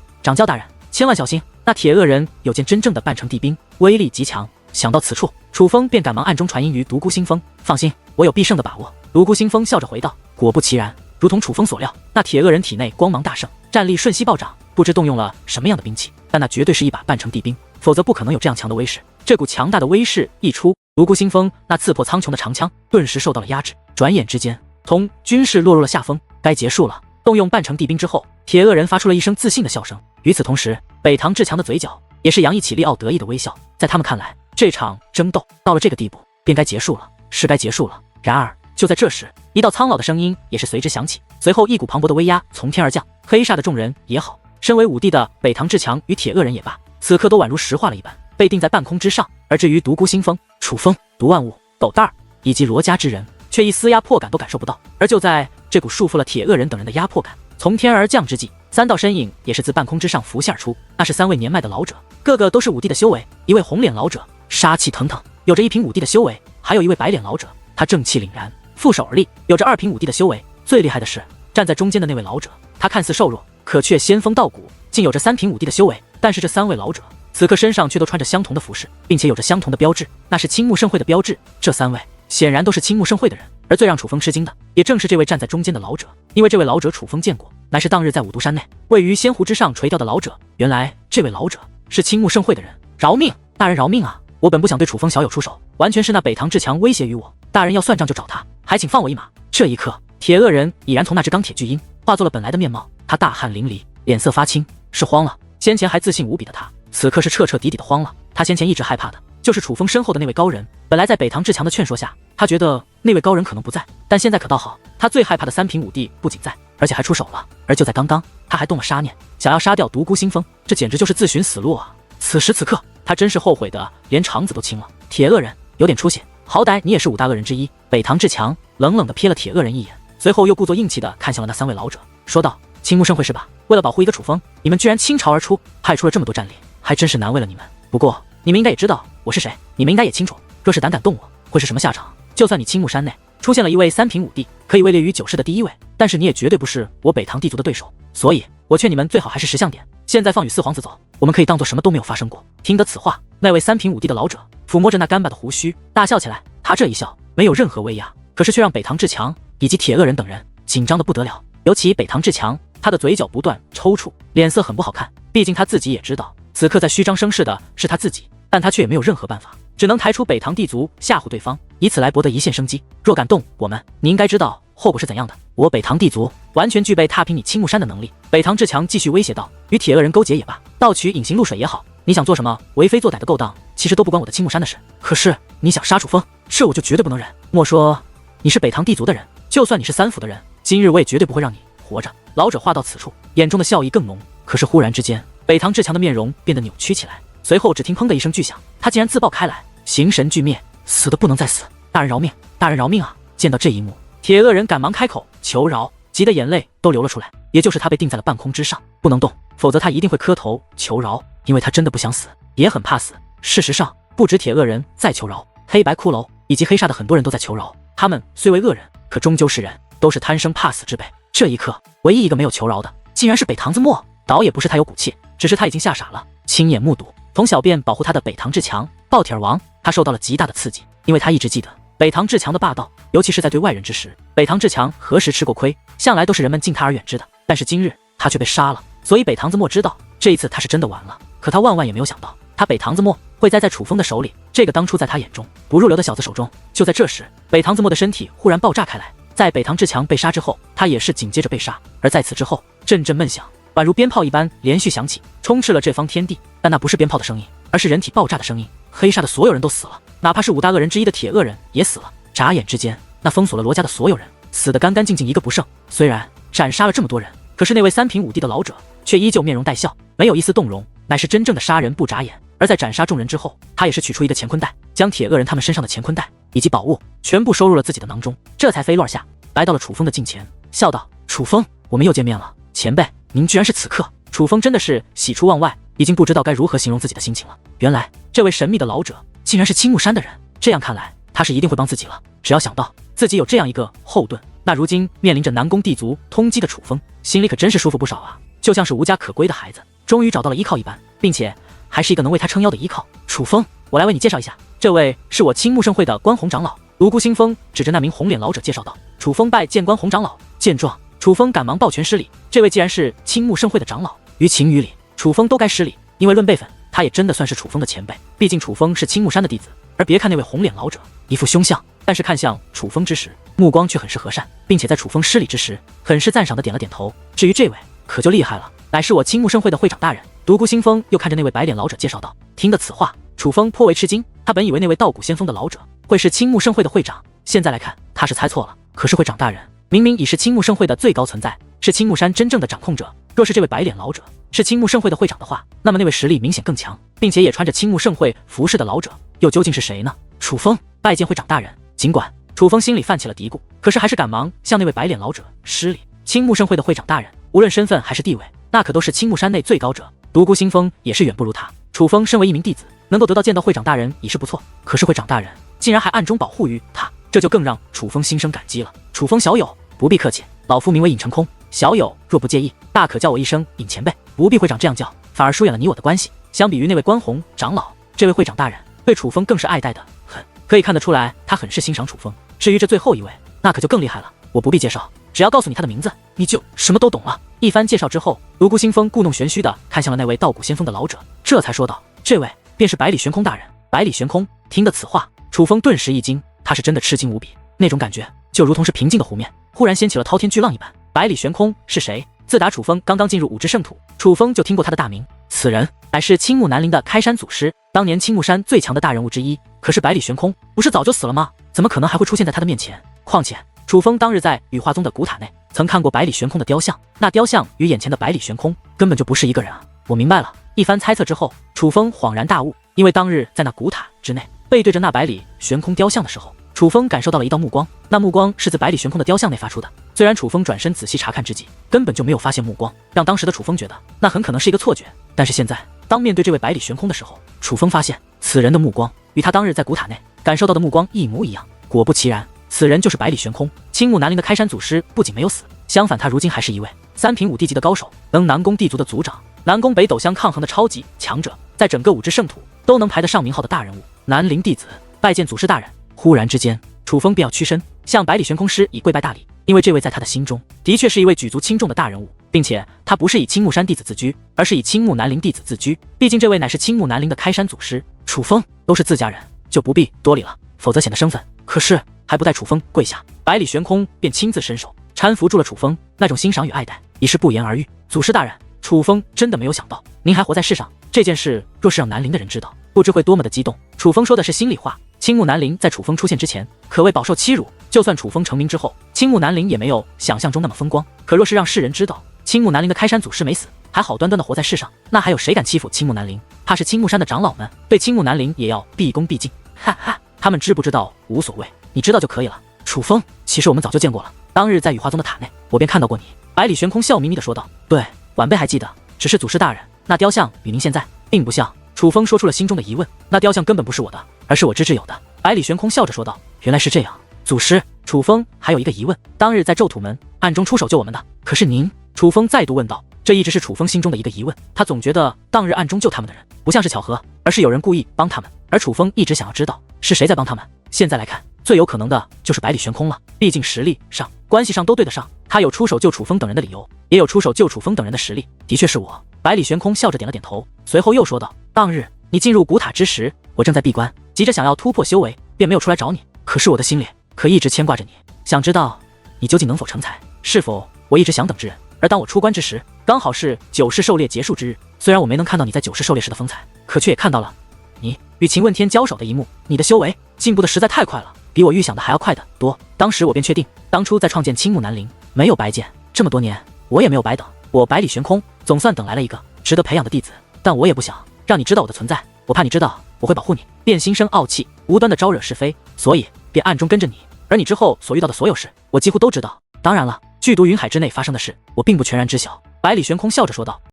Speaker 1: 掌教大人，千万小心！那铁恶人有件真正的半成地冰，威力极强。想到此处，楚风便赶忙暗中传音于独孤星风：“放心，我有必胜的把握。”独孤星风笑着回道：“果不其然，如同楚风所料，那铁恶人体内光芒大盛，战力瞬息暴涨，不知动用了什么样的兵器，但那绝对是一把半成地冰，否则不可能有这样强的威势。”这股强大的威势一出，独孤星风那刺破苍穹的长枪顿时受到了压制，转眼之间，同军士落入了下风。该结束了。动用半成地冰之后，铁恶人发出了一声自信的笑声。与此同时，北堂志强的嘴角也是洋溢起利奥得意的微笑。在他们看来，这场争斗到了这个地步，便该结束了，是该结束了。然而就在这时，一道苍老的声音也是随之响起，随后一股磅礴的威压从天而降。黑煞的众人也好，身为武帝的北堂志强与铁恶人也罢，此刻都宛如石化了一般，被定在半空之上。而至于独孤星风、楚风、毒万物、斗蛋儿以及罗家之人，却一丝压迫感都感受不到。而就在这股束缚了铁恶人等人的压迫感从天而降之际，三道身影也是自半空之上浮现而出。那是三位年迈的老者，个个都是武帝的修为。一位红脸老者杀气腾腾，有着一品武帝的修为；还有一位白脸老者，他正气凛然，负手而立，有着二品武帝的修为。最厉害的是，站在中间的那位老者，他看似瘦弱，可却仙风道骨，竟有着三品武帝的修为。但是这三位老者此刻身上却都穿着相同的服饰，并且有着相同的标志，那是青木盛会的标志。这三位显然都是青木盛会的人。而最让楚风吃惊的，也正是这位站在中间的老者，因为这位老者楚风见过，乃是当日在五毒山内位于仙湖之上垂钓的老者。原来这位老者是青木盛会的人。饶命，大人饶命啊！我本不想对楚风小友出手，完全是那北堂志强威胁于我，大人要算账就找他，还请放我一马。这一刻，铁恶人已然从那只钢铁巨鹰化作了本来的面貌，他大汗淋漓，脸色发青，是慌了。先前还自信无比的他，此刻是彻彻底底的慌了。他先前一直害怕的就是楚风身后的那位高人。本来在北堂志强的劝说下，他觉得那位高人可能不在，但现在可倒好，他最害怕的三品武帝不仅在，而且还出手了。而就在刚刚，他还动了杀念，想要杀掉独孤星风，这简直就是自寻死路啊！此时此刻，他真是后悔的连肠子都青了。铁恶人有点出息，好歹你也是五大恶人之一。北堂志强冷冷地瞥了铁恶人一眼，随后又故作硬气地看向了那三位老者，说道：“青木盛会是吧？为了保护一个楚风，你们居然倾巢而出，派出了这么多战力，还真是难为了你们。不过你们应该也知道我是谁，你们应该也清楚，若是胆敢动我，会是什么下场。就算你青木山内出现了一位三品武帝，可以位列于九世的第一位，但是你也绝对不是我北堂地族的对手。所以我劝你们最好还是识相点，现在放与四皇子走，我们可以当做什么都没有发生过。”听得此话，那位三品武帝的老者抚摸着那干巴的胡须，大笑起来。他这一笑没有任何威压，可是却让北堂志强以及铁恶人等人紧张的不得了。尤其北堂志强，他的嘴角不断抽搐，脸色很不好看。毕竟他自己也知道，此刻在虚张声势的是他自己，但他却也没有任何办法，只能抬出北堂地族吓唬对方，以此来博得一线生机。若敢动我们，你应该知道后果是怎样的。我北堂地族完全具备踏平你青木山的能力。北堂志强继续威胁道：“与铁恶人勾结也罢，盗取隐形露水也好，你想做什么为非作歹的勾当，其实都不关我的青木山的事。可是你想杀楚风，这我就绝对不能忍。莫说你是北堂地族的人，就算你是三府的人，今日我也绝对不会让你活着。”老者话到此处，眼中的笑意更浓。可是忽然之间，北堂志强的面容变得扭曲起来，随后只听砰的一声巨响，他竟然自爆开来，形神俱灭，死的不能再死！大人饶命，大人饶命啊！见到这一幕，铁恶人赶忙开口求饶，急得眼泪都流了出来。也就是他被定在了半空之上，不能动，否则他一定会磕头求饶，因为他真的不想死，也很怕死。事实上，不止铁恶人在求饶，黑白骷髅以及黑煞的很多人都在求饶。他们虽为恶人，可终究是人，都是贪生怕死之辈。这一刻，唯一一个没有求饶的，竟然是北堂子墨。倒也不是他有骨气，只是他已经吓傻了，亲眼目睹从小便保护他的北堂志强暴铁儿王，他受到了极大的刺激，因为他一直记得北堂志强的霸道，尤其是在对外人之时。北堂志强何时吃过亏，向来都是人们敬他而远之的。但是今日他却被杀了，所以北堂子墨知道这一次他是真的完了。可他万万也没有想到，他北堂子墨会栽在楚风的手里，这个当初在他眼中不入流的小子手中。就在这时，北堂子墨的身体忽然爆炸开来，在北堂志强被杀之后，他也是紧接着被杀。而在此之后，阵阵闷响宛如鞭炮一般连续响起，充斥了这方天地。但那不是鞭炮的声音，而是人体爆炸的声音。黑煞的所有人都死了，哪怕是五大恶人之一的铁恶人也死了。眨眼之间，那封锁了罗家的所有人死得干干净净，一个不剩。虽然斩杀了这么多人，可是那位三品武帝的老者却依旧面容带笑，没有一丝动容，乃是真正的杀人不眨眼。而在斩杀众人之后，他也是取出一个乾坤袋，将铁恶人他们身上的乾坤袋以及宝物全部收入了自己的囊中，这才飞落下来到了楚风的近前，笑道：“楚风，我们又见面了。前辈，您居然是此客！楚风真的是喜出望外，已经不知道该如何形容自己的心情了。原来这位神秘的老者竟然是青木山的人，这样看来他是一定会帮自己了。只要想到自己有这样一个后盾，那如今面临着南宫地族通缉的楚风，心里可真是舒服不少啊，就像是无家可归的孩子，终于找到了依靠一般，并且还是一个能为他撑腰的依靠。楚风，我来为你介绍一下，这位是我青木盛会的关红长老。独孤星风指着那名红脸老者介绍道。楚风拜见关红长老。见状，楚风赶忙抱拳施礼。这位既然是青木盛会的长老，于情于理，楚风都该施礼，因为论辈分，他也真的算是楚风的前辈。毕竟楚风是青木山的弟子。而别看那位红脸老者一副凶相，但是看向楚风之时，目光却很是和善，并且在楚风施礼之时，很是赞赏的点了点头。至于这位，可就厉害了，乃是我青木盛会的会长大人。独孤星风又看着那位白脸老者介绍道。听得此话，楚风颇为吃惊，他本以为那位道骨仙风的老者会是青木盛会的会长，现在来看他是猜错了。可是会长大人明明已是青木盛会的最高存在，是青木山真正的掌控者。若是这位白脸老者是青木盛会的会长的话，那么那位实力明显更强，并且也穿着青木盛会服饰的老者又究竟是谁呢？楚风拜见会长大人。尽管楚风心里泛起了嘀咕，可是还是赶忙向那位白脸老者施礼。青木盛会的会长大人，无论身份还是地位，那可都是青木山内最高者，独孤星风也是远不如他。楚风身为一名弟子，能够得到见到会长大人已是不错，可是会长大人竟然还暗中保护于他，这就更让楚风心生感激了。楚风小友，不必客气，老夫名为尹成空，小友若不介意，大可叫我一声尹前辈，不必会长这样叫，反而疏远了你我的关系。相比于那位关红长老，这位会长大人对楚风更是爱戴的很，可以看得出来他很是欣赏楚风。至于这最后一位，那可就更厉害了，我不必介绍，只要告诉你他的名字，你就什么都懂了。一番介绍之后，独孤星风故弄玄虚的看向了那位道骨仙风的老者，这才说道：这位便是百里玄空大人。百里玄空听得此话，楚风顿时一惊，他是真的吃惊无比，那种感觉就如同是平静的湖面忽然掀起了滔天巨浪一般。百里玄空是谁？自打楚风刚刚进入五之圣土，楚风就听过他的大名，此人乃是青木南陵的开山祖师，当年青木山最强的大人物之一。可是百里玄空不是早就死了吗？怎么可能还会出现在他的面前？况且楚风当日在羽化宗的古塔内曾看过百里玄空的雕像，那雕像与眼前的百里玄空根本就不是一个人啊！我明白了。一番猜测之后，楚风恍然大悟，因为当日在那古塔之内背对着那百里玄空雕像的时候，楚风感受到了一道目光，那目光是自百里玄空的雕像内发出的。虽然楚风转身仔细查看之际，根本就没有发现目光，让当时的楚风觉得那很可能是一个错觉。但是现在当面对这位百里玄空的时候，楚风发现此人的目光与他当日在古塔内感受到的目光一模一样。果不其然，此人就是百里玄空。青木南陵的开山祖师不仅没有死，相反他如今还是一位三品5地级的高手，能南宫地族的族长，南宫北斗相抗衡的超级强者，在整个五之圣土都能排得上名号的大人物。南陵弟子拜见祖师大人。忽然之间，楚风便要屈身向百里玄空师以跪拜大礼，因为这位在他的心中的确是一位举足轻重的大人物，并且他不是以青木山弟子自居，而是以青木南陵弟子自居。毕竟这位乃是青木南陵的开山祖师，楚风都是自家人，就不必多礼了，否则显得生分。可是还不待楚风跪下，百里玄空便亲自伸手搀扶住了楚风，那种欣赏与爱戴已是不言而喻。祖师大人，楚风真的没有想到您还活在世上，这件事若是让南陵的人知道，不知会多么的激动。楚风说的是心里话。青木南陵在楚风出现之前可谓饱受欺辱，就算楚风成名之后，青木南陵也没有想象中那么风光。可若是让世人知道青木南陵的开山祖师没死，还好端端的活在世上，那还有谁敢欺负青木南陵？怕是青木山的长老们对青木南陵也要毕恭毕敬。哈哈，他们知不知道无所谓，你知道就可以了。楚风，其实我们早就见过了，当日在羽化宗的塔内，我便看到过你。百里玄空笑眯眯的说道。对，晚辈还记得，只是祖师大人，那雕像与您现在并不像。楚风说出了心中的疑问，那雕像根本不是我的，而是我芝芝有的。百里玄空笑着说道。原来是这样，祖师。楚风还有一个疑问，当日在咒土门暗中出手救我们的，可是您？楚风再度问道。这一直是楚风心中的一个疑问，他总觉得当日暗中救他们的人不像是巧合，而是有人故意帮他们，而楚风一直想要知道是谁在帮他们。现在来看，最有可能的就是百里玄空了，毕竟实力上关系上都对得上，他有出手救楚风等人的理由，也有出手救楚风等人的实力，的确是我。百里玄空笑着点了点头，随后又说道。当日你进入古塔之时，我正在闭关，急着想要突破修为，便没有出来找你。可是我的心里可一直牵挂着你，想知道你究竟能否成才，是否我一直想等之人。而当我出关之时，刚好是九世狩猎结束之日。虽然我没能看到你在九世狩猎时的风采，可却也看到了你与秦问天交手的一幕。你的修为进步的实在太快了，比我预想的还要快得多。当时我便确定，当初在创建青木南陵没有白见，这么多年我也没有白等。我百里玄空总算等来了一个值得培养的弟子，但我也不想让你知道我的存在，我怕你知道我会保护你，便心生傲气，无端的招惹是非，所以便暗中跟着你。而你之后所遇到的所有事，我几乎都知道。当然了，剧毒云海之内发生的事，我并不全然知晓，百里悬空笑着说道。